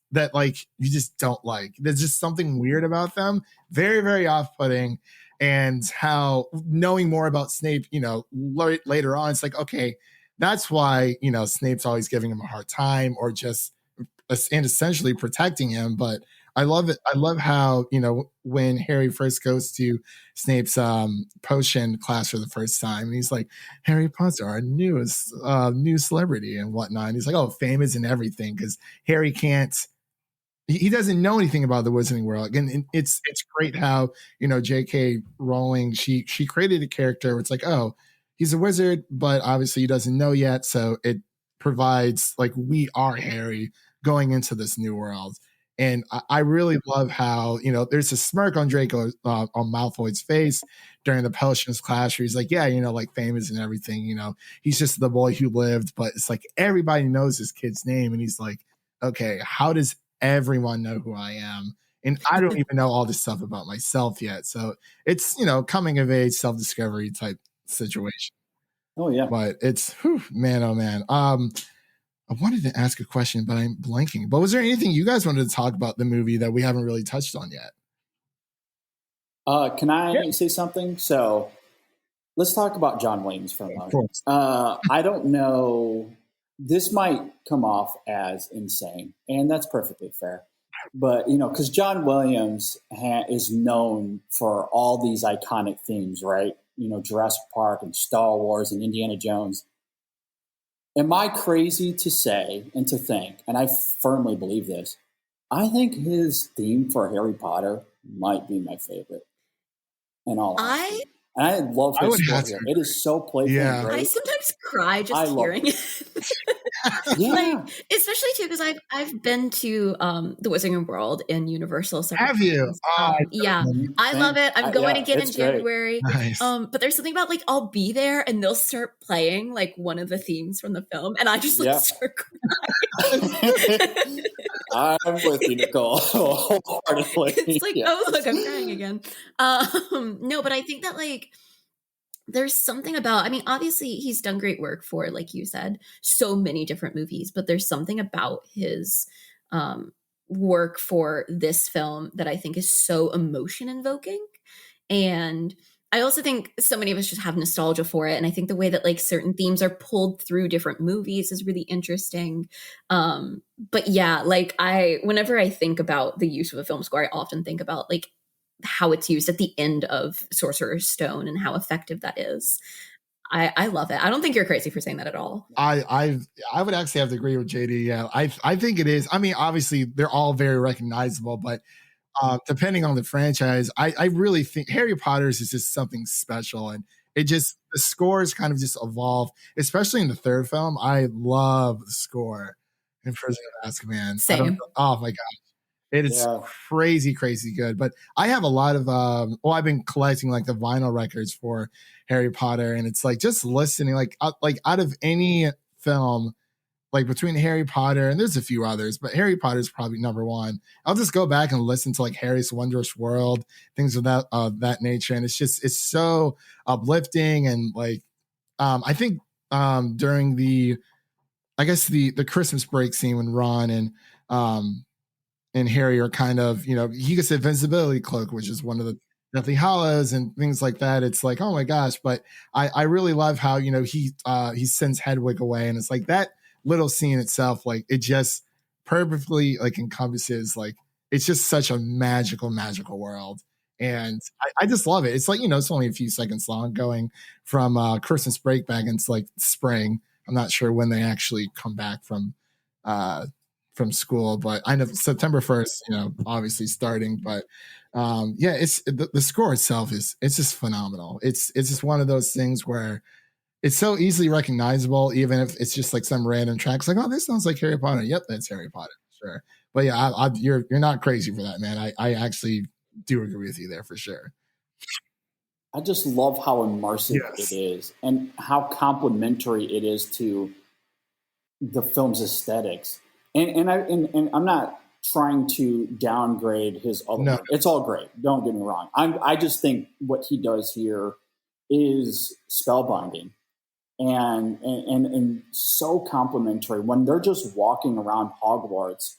S4: don't like. There's just something weird about them. Very, very off-putting. And how knowing more about Snape, later on, it's like, okay, that's why, Snape's always giving him a hard time or just and essentially protecting him. But I love it. I love how, when Harry first goes to Snape's potion class for the first time, and he's like, Harry Potter, our newest new celebrity and whatnot. And he's like, oh, fame isn't everything, because Harry he doesn't know anything about the wizarding world. And it's great how, J.K. Rowling, she created a character where it's like, oh, he's a wizard, but obviously he doesn't know yet. So it provides like we are Harry going into this new world. And I really love how, there's a smirk on Draco, on Malfoy's face during the potions class where he's like, yeah, like fame isn't everything, he's just the boy who lived, but it's like everybody knows his kid's name. And he's like, okay, how does everyone know who I am? And I don't even know all this stuff about myself yet. So it's, coming of age, self-discovery type situation.
S1: Oh yeah.
S4: But it's, man, oh man. I wanted to ask a question, but I'm blanking. But was there anything you guys wanted to talk about the movie that we haven't really touched on yet?
S1: Can I say something? So let's talk about John Williams for a moment.
S4: course.
S1: I don't know. This might come off as insane, and that's perfectly fair. But, because John Williams is known for all these iconic themes, right? Jurassic Park and Star Wars and Indiana Jones. Am I crazy to say and to think, and I firmly believe this, I think his theme for Harry Potter might be my favorite. In all honesty. And I love his score here. It is so playful and great.
S6: I sometimes cry just hearing it.
S1: Yeah.
S6: Especially too because I've been to the Wizarding World in Universal.
S4: Have you?
S6: Yeah, I love it. I'm going again in January.
S4: Nice.
S6: But there's something about I'll be there and they'll start playing one of the themes from the film, and I just start crying.
S1: I'm with you, Nicole. Wholeheartedly.
S6: It's oh look, I'm crying again. No, but I think that there's something about, obviously he's done great work for, like you said, so many different movies, but there's something about his work for this film that I think is so emotion invoking. And I also think so many of us just have nostalgia for it. And I think the way that certain themes are pulled through different movies is really interesting. But yeah, whenever I think about the use of a film score, I often think about how it's used at the end of Sorcerer's Stone and how effective that is. I love it. I don't think you're crazy for saying that at all.
S4: I would actually have to agree with JD. Yeah, I think it is. Obviously they're all very recognizable, but depending on the franchise, I really think Harry Potter's is just something special, and the scores kind of just evolve, especially in the third film. I love the score in Prisoner of Azkaban.
S6: Same.
S4: Oh my gosh. It is crazy, crazy good. But I have a lot of, I've been collecting the vinyl records for Harry Potter, and it's just listening, out of any film, between Harry Potter, and there's a few others, but Harry Potter is probably number one. I'll just go back and listen to Harry's Wondrous World, things of that nature. And it's so uplifting. And I think during the Christmas break scene when Ron and Harry are kind of, he gets the invincibility cloak, which is one of the Deathly Hallows and things like that. It's oh my gosh. But I really love how, he sends Hedwig away, and it's that little scene itself, it just perfectly encompasses, it's just such a magical world. And I just love it. It's it's only a few seconds long, going from Christmas break back into spring. I'm not sure when they actually come back from school, but I know September 1st, obviously starting, but it's the score itself it's just phenomenal. It's just one of those things where it's so easily recognizable, even if it's just some random tracks. Oh, this sounds like Harry Potter. Yep, that's Harry Potter, sure. But yeah, you're not crazy for that, man. I actually do agree with you there for sure.
S1: I just love how immersive it is, and how complementary it is to the film's aesthetics. And I'm not trying to downgrade his other work. It's all great. Don't get me wrong. I just think what he does here is spellbinding and so complimentary. When they're just walking around Hogwarts,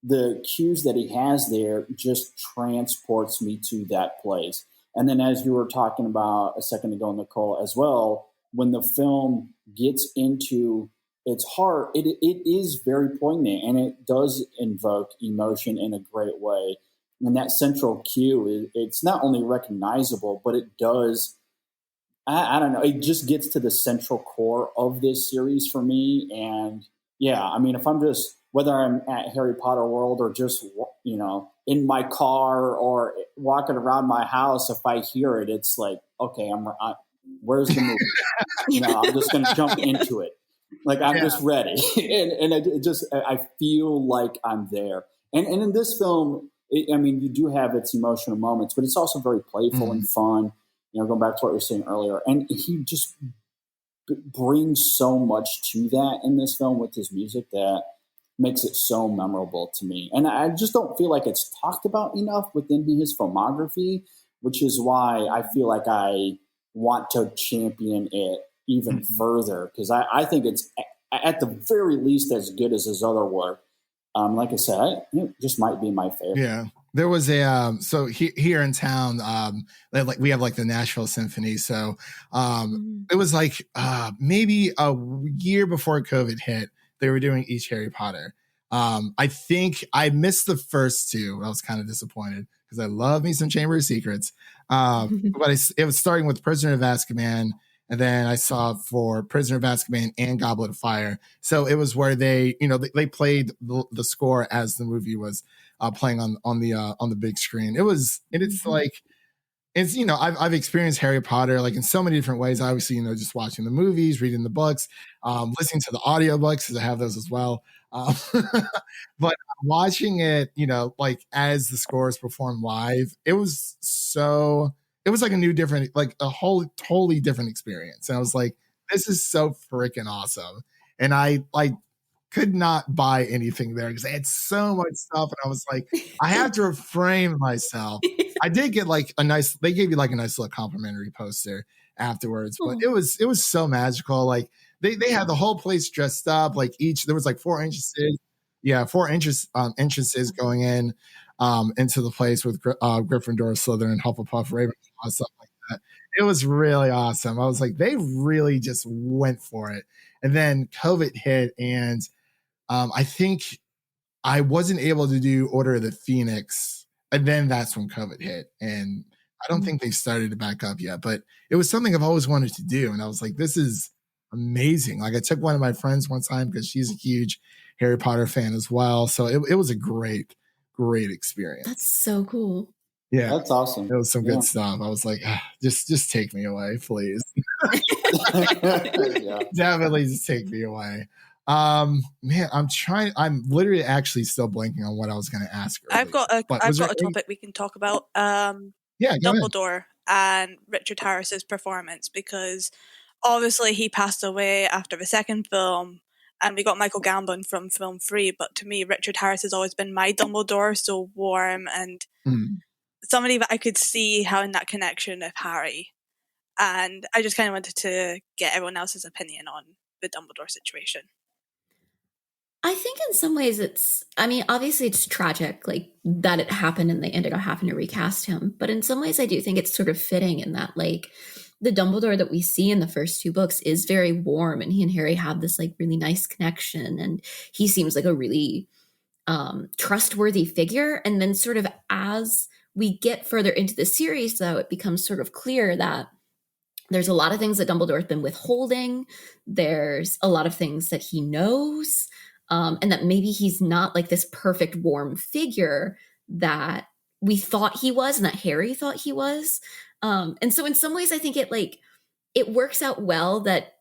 S1: the cues that he has there just transports me to that place. And then, as you were talking about a second ago, Nicole, as well, when the film gets into its heart, it is very poignant, and it does invoke emotion in a great way. And that central cue, it's not only recognizable, but it does, I don't know, it just gets to the central core of this series for me. And yeah, if I'm just, whether I'm at Harry Potter World or just, in my car or walking around my house, if I hear it, it's okay, where's the movie? I'm just going to jump into it. I'm just ready. and I feel like I'm there. And in this film, you do have its emotional moments, but it's also very playful and fun. Going back to what you were saying earlier. And he just brings so much to that in this film with his music that makes it so memorable to me. And I just don't feel like it's talked about enough within his filmography, which is why I feel like I want to champion it even further, because I think it's at the very least as good as his other work. Like I said, it just might be my favorite.
S4: Yeah. There was a here in town, like we have like the Nashville Symphony. So it was like maybe a year before COVID hit, they were doing each Harry Potter. I think I missed the first two. I was kind of disappointed because I love me some Chamber of Secrets. But it was starting with Prisoner of Azkaban, and then I saw for Prisoner of Azkaban and Goblet of Fire. So it was where they played the score as the movie was playing on the big screen. It's like, it's, I've experienced Harry Potter like in so many different ways. Obviously, just watching the movies, reading the books, listening to the audiobooks because I have those as well. But watching it, like as the scores performed live, it was like a new different, like a whole totally different experience. And I was like, this is so freaking awesome. And I like could not buy anything there because they had so much stuff. And I was like, I have to refrain myself. I did get like they gave you like a nice little complimentary poster afterwards, but it was so magical. Like they had the whole place dressed up, like there was like 4 entrances. Yeah, 4 entrances going in into the place with Gryffindor, Slytherin, Hufflepuff, Ravenclaw, stuff like that. It was really awesome. I was like, they really just went for it. And then COVID hit, and I think I wasn't able to do Order of the Phoenix, and then that's when COVID hit. And I don't think they've started to back up yet, but it was something I've always wanted to do. And I was like, this is amazing. Like I took one of my friends one time because she's a huge Harry Potter fan as well. So it was a great experience.
S6: That's so cool.
S4: Yeah.
S1: That's awesome.
S4: It was some good stuff. I was like, just take me away, please. Definitely just take me away. Man, I'm literally actually still blanking on what I was going to ask earlier.
S5: I've got a topic we can talk about. Dumbledore and Richard Harris's performance, because obviously he passed away after the second film, and we got Michael Gambon from film 3, but to me, Richard Harris has always been my Dumbledore, so warm and somebody that I could see having that connection with Harry. And I just kind of wanted to get everyone else's opinion on the Dumbledore situation.
S6: I think in some ways obviously it's tragic, like that it happened and they ended up having to recast him. But in some ways I do think it's sort of fitting in that, like, the Dumbledore that we see in the first 2 books is very warm, and he and Harry have this like really nice connection, and he seems like a really trustworthy figure. And then sort of as we get further into the series, though, it becomes sort of clear that there's a lot of things that Dumbledore's been withholding. There's a lot of things that he knows, and that maybe he's not like this perfect warm figure that we thought he was and that Harry thought he was. And so in some ways I think it works out well that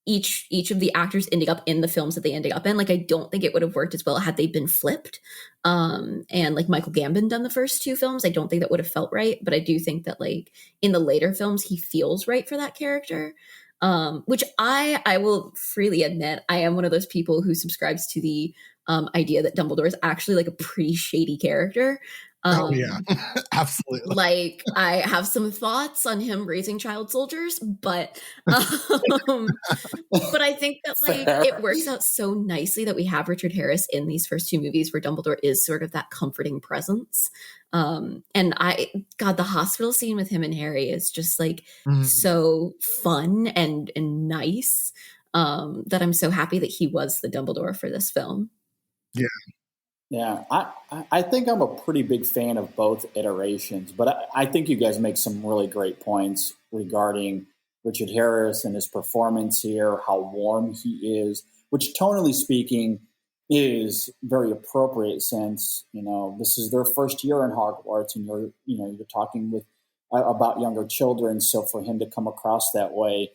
S6: each of the actors ending up in the films that they ended up in. Like, I don't think it would have worked as well had they been flipped. And like Michael Gambon done the first 2 films, I don't think that would have felt right. But I do think that like in the later films, he feels right for that character. Which I will freely admit, I am one of those people who subscribes to the idea that Dumbledore is actually like a pretty shady character.
S4: Yeah, absolutely.
S6: Like, I have some thoughts on him raising child soldiers, but I think that like it works out so nicely that we have Richard Harris in these first 2 movies where Dumbledore is sort of that comforting presence. And the hospital scene with him and Harry is just like so fun and nice, that I'm so happy that he was the Dumbledore for this film.
S4: Yeah.
S1: Yeah, I think I'm a pretty big fan of both iterations, but I think you guys make some really great points regarding Richard Harris and his performance here, how warm he is, which tonally speaking is very appropriate since, this is their first year in Hogwarts, and you're talking about younger children. So for him to come across that way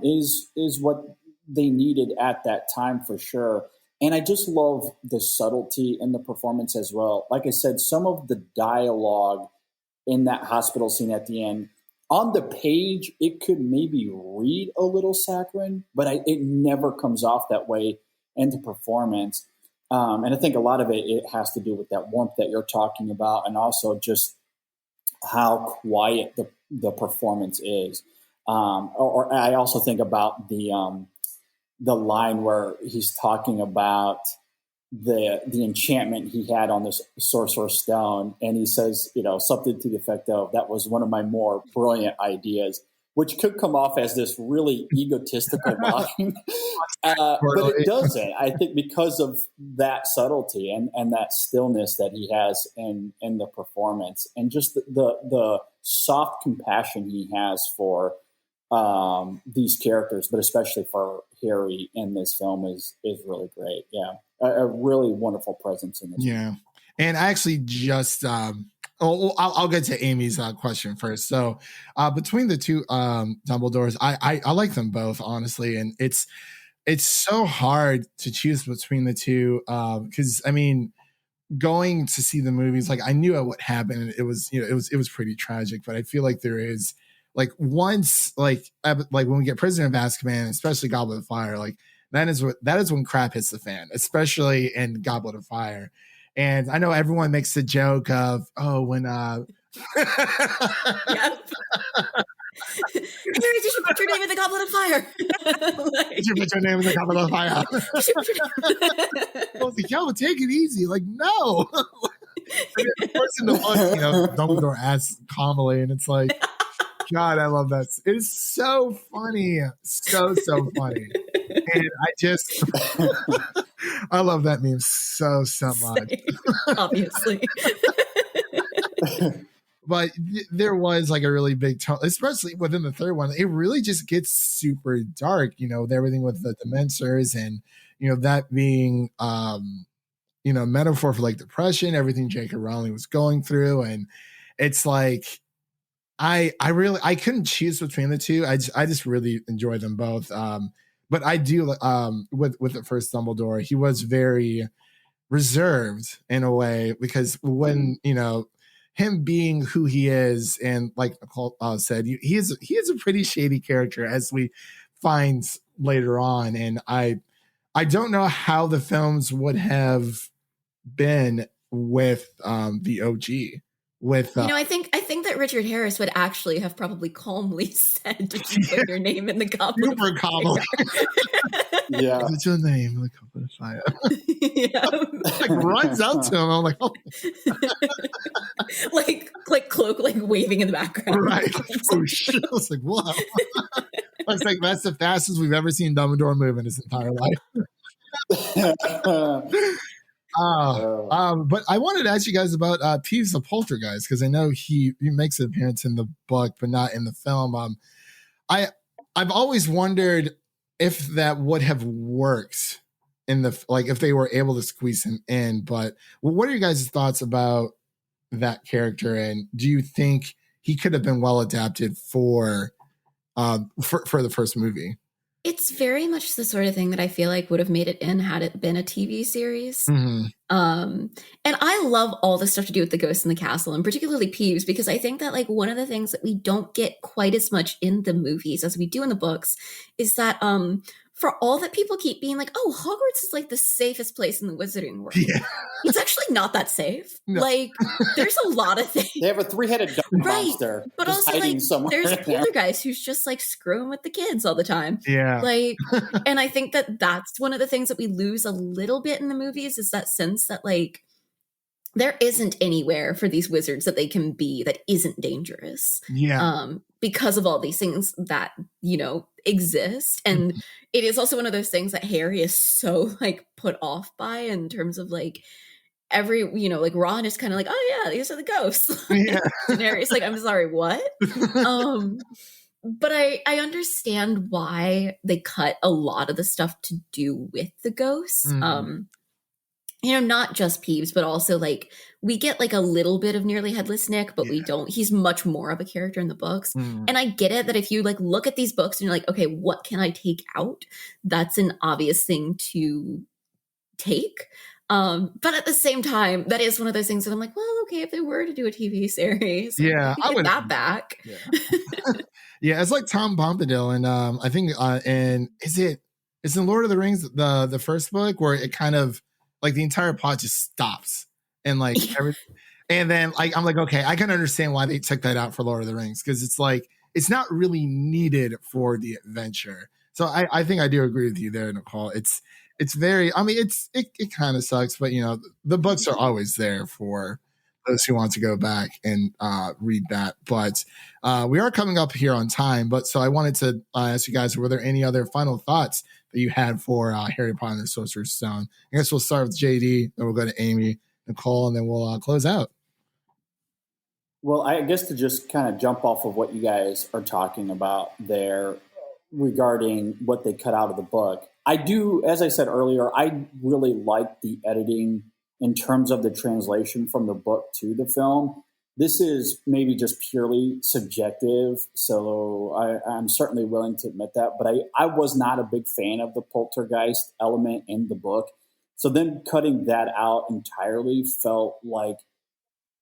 S1: is what they needed at that time for sure. And I just love the subtlety in the performance as well. Like I said, some of the dialogue in that hospital scene at the end, on the page, it could maybe read a little saccharine, but it never comes off that way in the performance. And I think a lot of it has to do with that warmth that you're talking about, and also just how quiet the performance is. Or I also think about the line where he's talking about the enchantment he had on this Sorcerer Stone, and he says, something to the effect of, "That was one of my more brilliant ideas," which could come off as this really egotistical line, but it doesn't. I think because of that subtlety and that stillness that he has in the performance, and just the soft compassion he has for these characters, but especially for Harry in this film is really great. Yeah, a really wonderful presence in this.
S4: Yeah, and I actually just I'll get to Amy's question first. So between the two Dumbledores, I like them both, honestly, and it's so hard to choose between the two because I mean, going to see the movies, like I knew what happened, and it was it was pretty tragic, but I feel like there is like once like when we get Prisoner of Azkaban, especially Goblet of Fire, like that is when crap hits the fan, especially in Goblet of Fire. And I know everyone makes the joke of, when
S6: Harry, did you put your name in the Goblet of Fire?
S4: Did you put your name in the Goblet of Fire? I was like, yo, take it easy. Like, no. The person that wants, Dumbledore asks calmly, and it's like, God, I love that. It's so funny. So funny. And I love that meme so much.
S6: Obviously.
S4: But there was like a really big tone, especially within the third one. It really just gets super dark, with everything with the Dementors and, that being, metaphor for like depression, everything J.K. Rowling was going through. And it's like, I couldn't choose between the two. I just really enjoy them both. But I do with the first Dumbledore, he was very reserved in a way, because when him being who he is, and like Nicole said, he is a pretty shady character, as we find later on. And I don't know how the films would have been with the OG. With
S6: I think that Richard Harris would actually have probably calmly said, "Did you put your name in the Goblet of Fire?"
S4: Super calmly. Yeah. What's your name in the Goblet of Fire?
S6: Yeah.
S4: Like runs out to him. I'm like, oh.
S6: like Cloak, like waving in the background.
S4: Right. Oh shit. I was like, whoa. Looks like that's the fastest we've ever seen Dumbledore move in his entire life. But I wanted to ask you guys about Peeves the Poltergeist, because I know he makes an appearance in the book, but not in the film. I've always wondered if that would have worked in if they were able to squeeze him in. But what are your guys' thoughts about that character, and do you think he could have been well adapted for the first movie?
S6: It's very much the sort of thing that I feel like would have made it in had it been a TV series.
S4: Mm-hmm.
S6: And I love all the stuff to do with the ghosts in the castle, and particularly Peeves, because I think that like one of the things that we don't get quite as much in the movies as we do in the books is that for all that people keep being like, oh, Hogwarts is like the safest place in the wizarding world. Yeah. It's actually not that safe. No. Like, there's a lot of things.
S1: They have a 3-headed dog monster.
S6: But also, like, there's a poltergeist who's just like screwing with the kids all the time.
S4: Yeah.
S6: Like, and I think that that's one of the things that we lose a little bit in the movies, is that sense that like there isn't anywhere for these wizards that they can be that isn't dangerous.
S4: Yeah.
S6: Because of all these things that, exist. And it is also one of those things that Harry is so like put off by, in terms of like every, like Ron is kind of like, oh yeah, these are the ghosts.
S4: Yeah.
S6: And Harry's like, I'm sorry, what? But I understand why they cut a lot of the stuff to do with the ghosts. Not just Peeves, but also like we get like a little bit of Nearly Headless Nick, but we don't. He's much more of a character in the books. And I get it that if you like look at these books and you're like, okay, what can I take out? That's an obvious thing to take. But at the same time, that is one of those things that I'm like, well, okay, if they were to do a TV series,
S4: yeah,
S6: I would get that back.
S4: Yeah. Yeah, it's like Tom Bombadil, and I think and it's in Lord of the Rings, the first book, where it kind of like the entire plot just stops, and like and then like I'm like, okay, I can understand why they took that out for Lord of the Rings, because it's like it's not really needed for the adventure. So I think I do agree with you there, Nicole. it's very, I mean, it kind of sucks, but the books are always there for those who want to go back and read that. But we are coming up here on time. But so I wanted to ask you guys, were there any other final thoughts that you had for Harry Potter and the Sorcerer's Stone? I guess we'll start with JD, then we'll go to Amy, Nicole, and then we'll close out.
S1: Well, I guess to just kind of jump off of what you guys are talking about there regarding what they cut out of the book, I do, as I said earlier, I really like the editing in terms of the translation from the book to the film. This is maybe just purely subjective, so I'm certainly willing to admit that, but I was not a big fan of the poltergeist element in the book. So then cutting that out entirely felt like,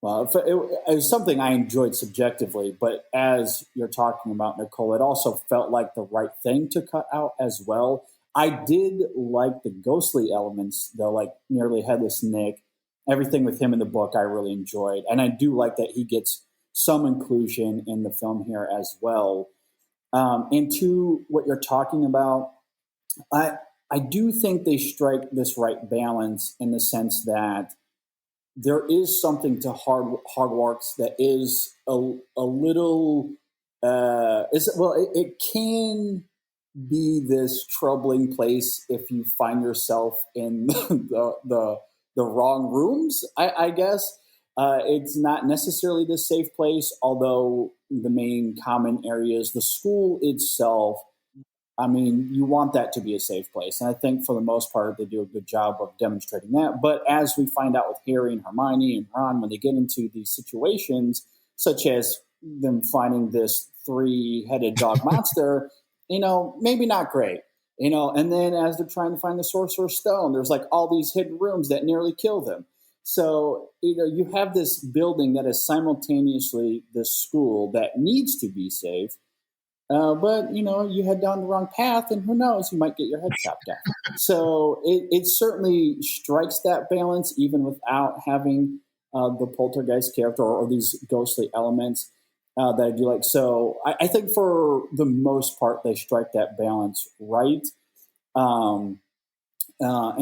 S1: well, it was something I enjoyed subjectively, but as you're talking about, Nicole, it also felt like the right thing to cut out as well. I did like the ghostly elements, though, like Nearly Headless Nick. Everything with him in the book I really enjoyed. And I do like that he gets some inclusion in the film here as well. And to what you're talking about, I do think they strike this right balance in the sense that there is something to Hogwarts that is a little it can be this troubling place if you find yourself in the wrong rooms. I guess it's not necessarily the safe place, although the main common areas, the school itself, I mean, you want that to be a safe place. And I think for the most part, they do a good job of demonstrating that. But as we find out with Harry and Hermione and Ron, when they get into these situations, such as them finding this 3-headed dog monster, maybe not great. And then as they're trying to find the Sorcerer's Stone, there's like all these hidden rooms that nearly kill them. So, you have this building that is simultaneously the school that needs to be safe. But you head down the wrong path, and who knows, you might get your head chopped off. So it certainly strikes that balance, even without having the poltergeist character or these ghostly elements that I do like. So I think for the most part, they strike that balance right. And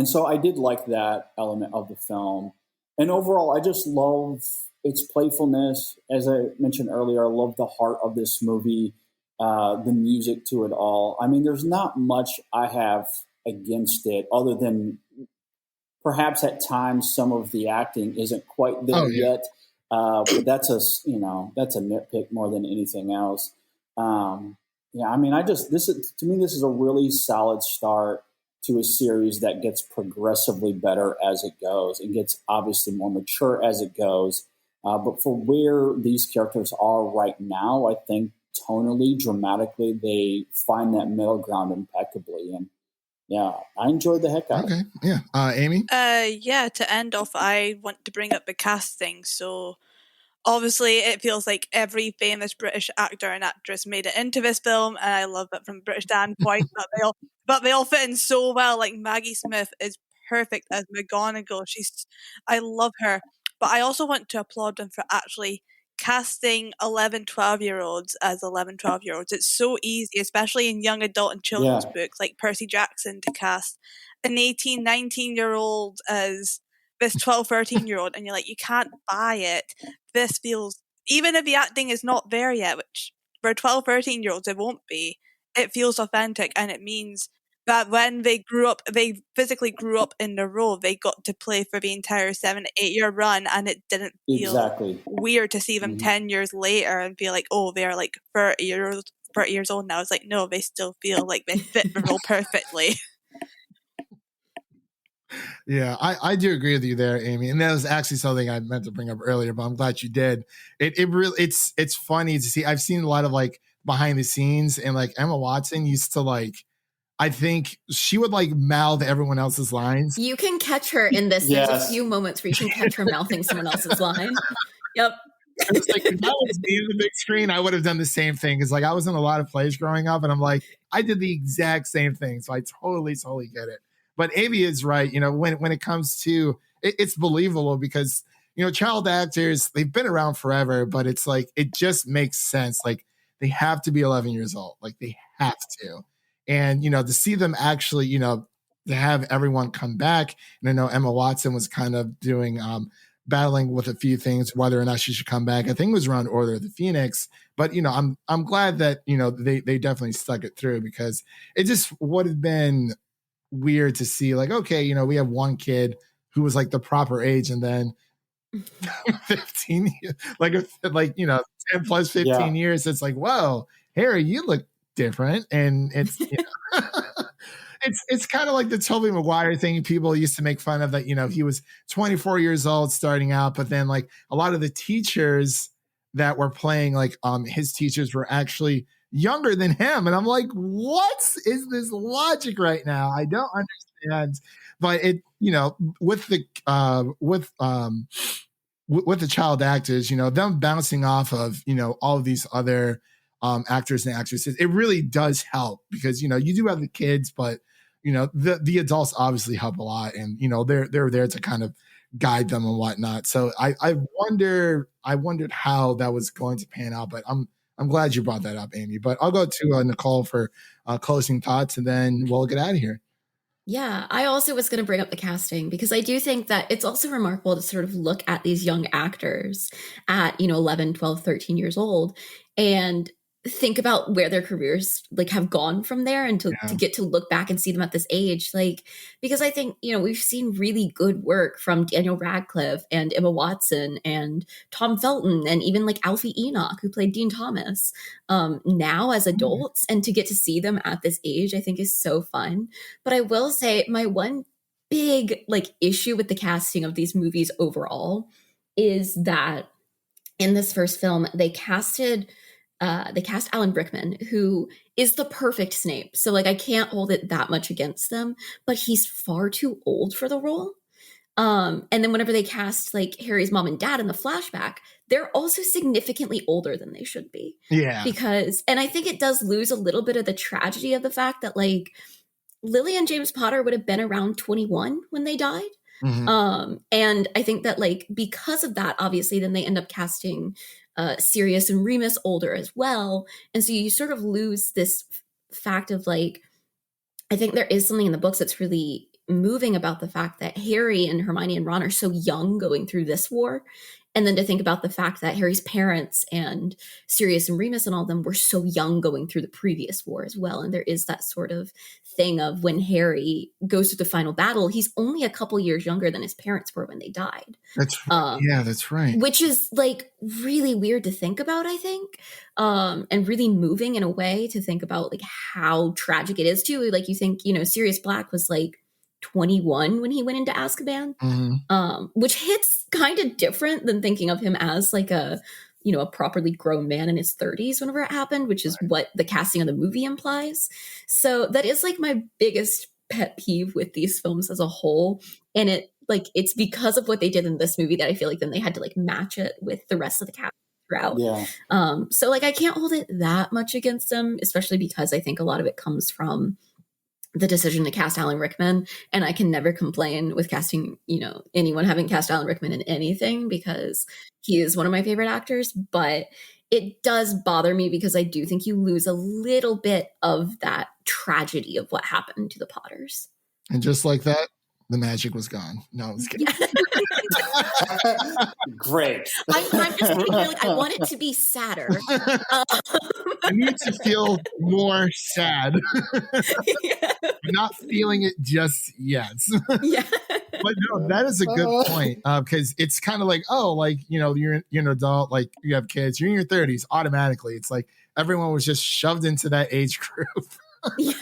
S1: so I did like that element of the film. And overall, I just love its playfulness. As I mentioned earlier, I love the heart of this movie. The music to it all. I mean, there's not much I have against it other than perhaps at times some of the acting isn't quite there yet. But that's a nitpick more than anything else. I mean, this is a really solid start to a series that gets progressively better as it goes. It gets obviously more mature as it goes. But for where these characters are right now, I think tonally, dramatically, they find that middle ground impeccably. And I enjoyed the heck out of it.
S4: Okay. Yeah. Amy?
S5: To end off, I want to bring up the casting. So obviously it feels like every famous British actor and actress made it into this film, and I love it from a British standpoint, but they all fit in so well. Like Maggie Smith is perfect as McGonagall. I love her. But I also want to applaud them for actually casting 11, 12-year-olds as 11, 12-year-olds. It's so easy, especially in young adult and children's books, like Percy Jackson, to cast an 18, 19-year-old as this 12, 13-year-old, and you're like, you can't buy it. This feels, even if the acting is not there yet, which for 12, 13-year-olds it won't be, it feels authentic, and it means that when they physically grew up in the role, they got to play for the entire 7 to 8 year run, and it didn't feel weird to see them 10 years later and feel like, oh, they're like 30 years old now. It's like, no, they still feel like they fit the role perfectly.
S4: Yeah, I do agree with you there, Amy. And that was actually something I meant to bring up earlier, but I'm glad you did. It's funny to see. I've seen a lot of like behind the scenes, and like Emma Watson used to like, I think she would like mouth everyone else's lines.
S6: You can catch her in this. Yes. There's a few moments where you can catch her mouthing someone else's line. Yep.
S4: It's like, if that was me in the big screen, I would have done the same thing. Because like I was in a lot of plays growing up, and I'm like, I did the exact same thing. So I totally get it. But Amy is right. When it comes to it's believable because child actors, they've been around forever, but it's like it just makes sense. Like they have to be 11 years old. Like they have to. And, to see them actually, to have everyone come back. And I know Emma Watson was kind of doing battling with a few things, whether or not she should come back. I think it was around Order of the Phoenix, but I'm glad that they definitely stuck it through, because it just would have been weird to see, like, okay, we have one kid who was like the proper age, and then 15 like 10 plus 15 years, it's like, whoa, Harry, you look different. And it's it's kind of like the Tobey Maguire thing. People used to make fun of that, he was 24 years old starting out, but then like a lot of the teachers that were playing like his teachers were actually younger than him. And I'm like, what is this logic right now? I don't understand. But it, with the with the child actors, them bouncing off of, all of these other actors and actresses, it really does help, because, you do have the kids, but, the adults obviously help a lot, and, they're there to kind of guide them and whatnot. So I wondered how that was going to pan out, but I'm glad you brought that up, Amy. But I'll go to Nicole for closing thoughts, and then we'll get out of here.
S6: Yeah, I also was going to bring up the casting, because I do think that it's also remarkable to sort of look at these young actors at, 11, 12, 13 years old, and think about where their careers like have gone from there, and to get to look back and see them at this age, like, because I think, we've seen really good work from Daniel Radcliffe and Emma Watson and Tom Felton, and even like Alfie Enoch, who played Dean Thomas, now as adults, and to get to see them at this age, I think is so fun. But I will say my one big like issue with the casting of these movies overall is that in this first film, they cast Alan Rickman, who is the perfect Snape. So like I can't hold it that much against them, but he's far too old for the role. And then whenever they cast like Harry's mom and dad in the flashback, they're also significantly older than they should be.
S4: Yeah.
S6: And I think it does lose a little bit of the tragedy of the fact that like Lily and James Potter would have been around 21 when they died. Mm-hmm. And I think that like because of that, obviously, then they end up casting Sirius and Remus older as well. And so you sort of lose this fact of like, I think there is something in the books that's really moving about the fact that Harry and Hermione and Ron are so young going through this war. And then to think about the fact that Harry's parents and Sirius and Remus and all of them were so young going through the previous war as well. And there is that sort of thing of when Harry goes through the final battle, he's only a couple years younger than his parents were when they died.
S4: That's right. Yeah, that's right.
S6: Which is like really weird to think about, I think, and really moving in a way to think about like how tragic it is too. Like you think, Sirius Black was like 21 when he went into Azkaban, which hits kind of different than thinking of him as like a properly grown man in his 30s whenever it happened, which is what the casting of the movie implies. So that is like my biggest pet peeve with these films as a whole. And it's because of what they did in this movie that I feel like then they had to like match it with the rest of the cast throughout.
S1: Yeah.
S6: So like I can't hold it that much against them, especially because I think a lot of it comes from the decision to cast Alan Rickman, and I can never complain with casting, anyone having cast Alan Rickman in anything, because he is one of my favorite actors. But it does bother me because I do think you lose a little bit of that tragedy of what happened to the Potters.
S4: And just like that, the magic was gone. No, I was kidding.
S1: Great.
S6: I'm just thinking, like, I want it to be sadder.
S4: I need to feel more sad.
S6: Yeah.
S4: I'm not feeling it just yet.
S6: Yeah.
S4: But no, that is a good point, because it's kind of like, you're an adult, like you have kids, you're in your 30s automatically. It's like everyone was just shoved into that age group.
S6: Yeah.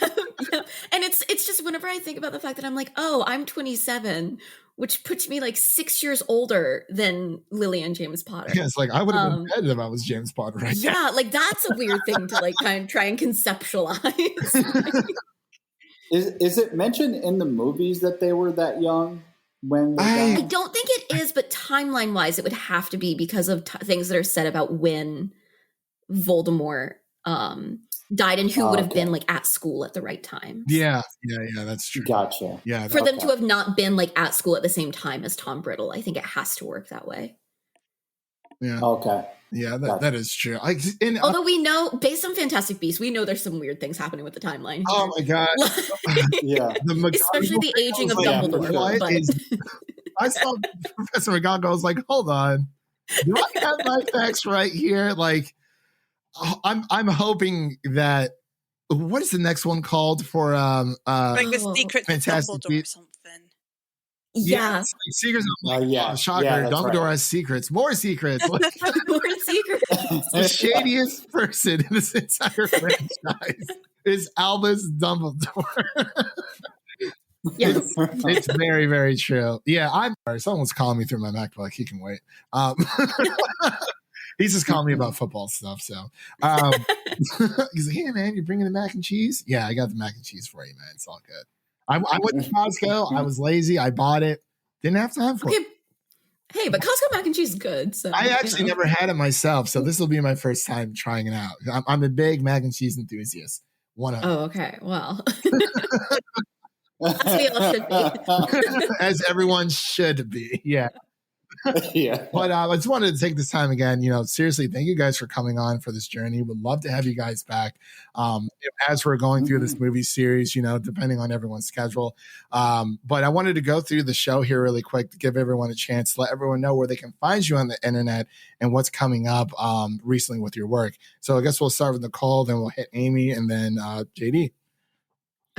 S6: And it's just whenever I think about the fact that I'm like, oh, I'm 27, which puts me like 6 years older than Lily and James Potter.
S4: Yeah, it's like I would have been dead if I was James Potter right now.
S6: Yeah, like that's a weird thing to like kind of try and conceptualize.
S1: Is it mentioned in the movies that they were that young when they died?
S6: I don't think it is, but timeline wise, it would have to be because of things that are said about when Voldemort died and who would have been like at school at the right time.
S4: Yeah, that's true.
S1: Gotcha.
S4: Yeah,
S6: for them to have not been like at school at the same time as Tom Riddle, I think it has to work that way.
S4: Yeah.
S1: Okay.
S4: Yeah,
S1: Gotcha.
S4: that is true.
S6: Although we know, based on Fantastic Beasts, we know there's some weird things happening with the timeline.
S4: Oh my god!
S1: Yeah.
S6: Especially the aging of
S1: like, yeah,
S6: Dumbledore.
S1: for sure.
S6: But
S4: I saw Professor McGonagall. I was like, hold on, do I have my facts right here? Like, I'm hoping that. What is the next one called for
S5: Like the Secrets of
S4: Fantastic
S5: Dumbledore or
S4: Beasts?
S6: yeah.
S5: something.
S4: It's like Secrets. I'm like,
S1: Yeah.
S4: shocker!
S1: Yeah, that's
S4: Dumbledore
S1: right.
S4: has secrets, more secrets. Like,
S6: More secrets.
S4: the shadiest person in this entire franchise is Albus Dumbledore.
S6: Yes.
S4: It's very, very true. Yeah, I'm sorry. Someone's calling me through my MacBook. He can wait. He's just calling me about football stuff. So he's like, hey, man, you're bringing the mac and cheese? Yeah, I got the mac and cheese for you, man. It's all good. I went to Costco. I was lazy. I bought it. Didn't have time for it.
S6: Hey, but Costco mac and cheese is good. So
S4: I actually never had it myself. So this will be my first time trying it out. I'm a big mac and cheese enthusiast.
S6: Oh, okay. Well. As we all should be.
S4: As everyone should be. Yeah.
S1: Yeah.
S4: But I just wanted to take this time again, seriously, thank you guys for coming on for this journey. Would love to have you guys back as we're going through this movie series, depending on everyone's schedule. But I wanted to go through the show here really quick to give everyone a chance to let everyone know where they can find you on the internet and what's coming up recently with your work. So I guess we'll start with Nicole, then we'll hit Amy, and then JD.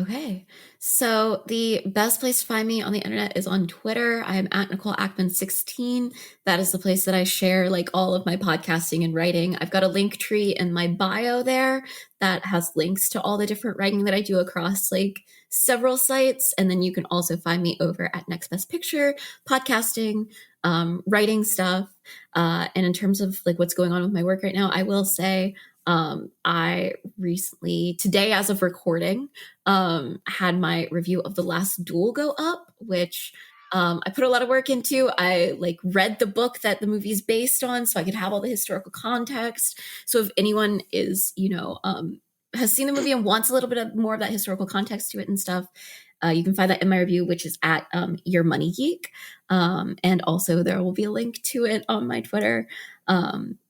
S6: Okay. So the best place to find me on the internet is on Twitter. I am at Nicole Ackman 16. That is the place that I share like all of my podcasting and writing. I've got a link tree in my bio there that has links to all the different writing that I do across like several sites. And then you can also find me over at Next Best Picture, podcasting, writing stuff. And in terms of like what's going on with my work right now, I will say I recently, today as of recording, had my review of The Last Duel go up, which I put a lot of work into. I like read the book that the movie is based on so I could have all the historical context. So if anyone is, has seen the movie and wants a little bit more of that historical context to it and stuff, you can find that in my review, which is at Your Money Geek. And also there will be a link to it on my Twitter.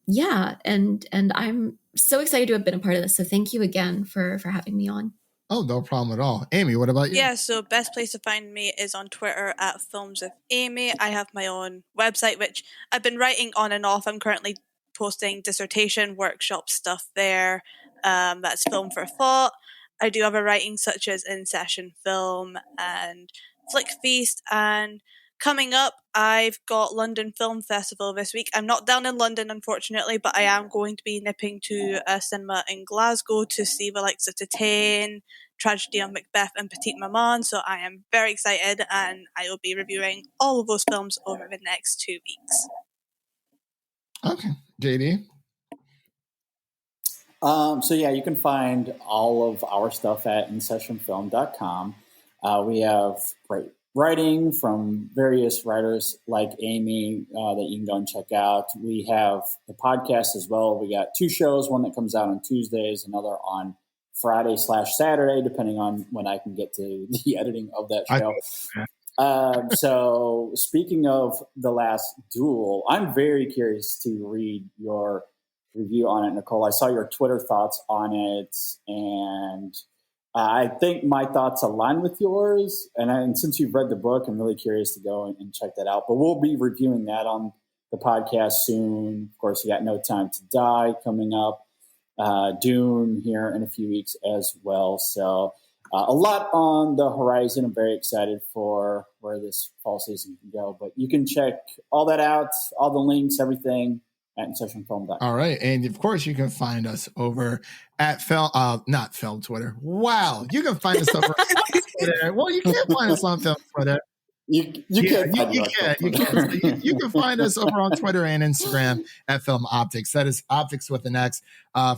S6: Yeah. And I'm so excited to have been a part of this. So thank you again for having me on.
S4: Oh, no problem at all. Amy, what about you?
S5: Yeah, so best place to find me is on Twitter at Films with Amy. I have my own website, which I've been writing on and off. I'm currently posting dissertation workshop stuff there. That's Film for Thought. I do other writing such as In Session Film and Flick Feast. And coming up, I've got London Film Festival this week. I'm not down in London, unfortunately, but I am going to be nipping to a cinema in Glasgow to see the likes of Titane, Tragedy of Macbeth, and Petite Maman. So I am very excited, and I will be reviewing all of those films over the next 2 weeks.
S4: Okay. JD?
S1: So yeah, you can find all of our stuff at insessionfilm.com. We have great writing from various writers like Amy that you can go and check out. We have the podcast as well. We got 2 shows, one that comes out on Tuesdays, another on Friday/Saturday, depending on when I can get to the editing of that show. So speaking of The Last Duel, I'm very curious to read your review on it, Nicole. I saw your Twitter thoughts on it, and I think my thoughts align with yours. And since you've read the book, I'm really curious to go and check that out. But we'll be reviewing that on the podcast soon. Of course, you got No Time to Die coming up, Dune here in a few weeks as well. So a lot on the horizon. I'm very excited for where this fall season can go. But you can check all that out, all the links, everything, at insessionfilm.com.
S4: All right. And of course, you can find us over at not Film Twitter. Wow. You can find us over on Twitter. Well, you can't find us on Film Twitter.
S1: You
S4: can find us over on Twitter and Instagram at Film Optix. That is Optix with an X.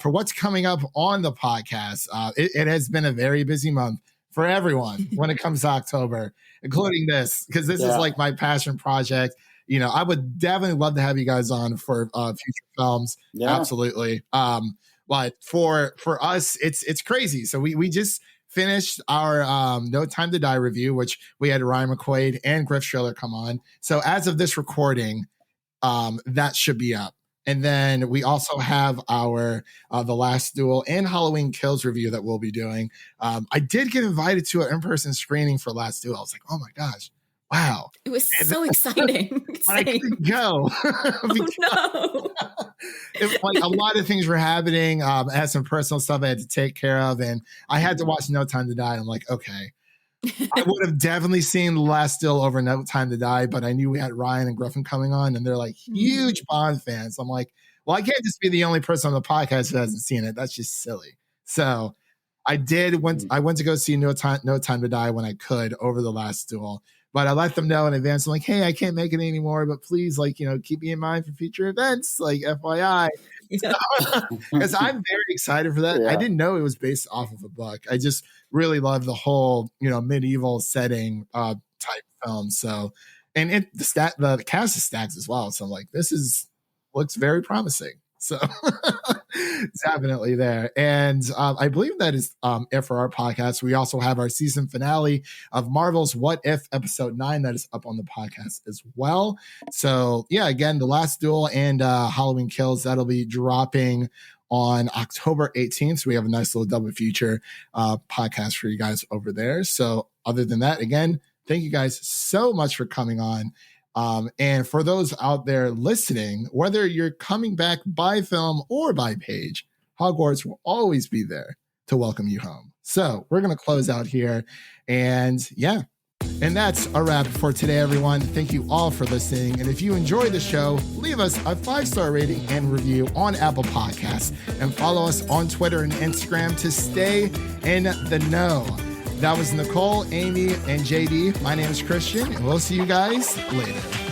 S4: For what's coming up on the podcast, it has been a very busy month for everyone when it comes to October, including this, because this is like my passion project. I would definitely love to have you guys on for future films. Yeah. Absolutely. But for us, it's crazy. So we just finished our No Time to Die review, which we had Ryan McQuaid and Griff Schiller come on. So as of this recording, that should be up. And then we also have our The Last Duel and Halloween Kills review that we'll be doing. I did get invited to an in-person screening for Last Duel. I was like, oh my gosh, wow.
S6: It was so exciting.
S4: I couldn't go.
S6: No.
S4: Like a lot of things were happening. I had some personal stuff I had to take care of, and I had to watch No Time to Die. I'm like, okay. I would have definitely seen The Last Duel over No Time to Die, but I knew we had Ryan and Griffin coming on, and they're like huge Bond fans. I'm like, well, I can't just be the only person on the podcast who hasn't seen it. That's just silly. So I went to go see No Time to Die when I could over The Last Duel. But I let them know in advance. I'm like, hey, I can't make it anymore, but please, like, keep me in mind for future events, like FYI. Because I'm very excited for that. Yeah. I didn't know it was based off of a book. I just really love the whole, medieval setting type film. So, and the cast is stacked as well. So I'm like, looks very promising. So definitely there. And I believe that is it for our podcast. We also have our season finale of Marvel's What If episode 9 that is up on the podcast as well. So yeah, again, The Last Duel and Halloween Kills, that'll be dropping on October 18th. So we have a nice little double feature podcast for you guys over there. So other than that, again, thank you guys so much for coming on. And for those out there listening, whether you're coming back by film or by page, Hogwarts will always be there to welcome you home. So we're going to close out here. And yeah, and that's a wrap for today, everyone. Thank you all for listening. And if you enjoy the show, leave us a 5-star rating and review on Apple Podcasts and follow us on Twitter and Instagram to stay in the know. That was Nicole, Amy, and JD. My name is Christian, and we'll see you guys later.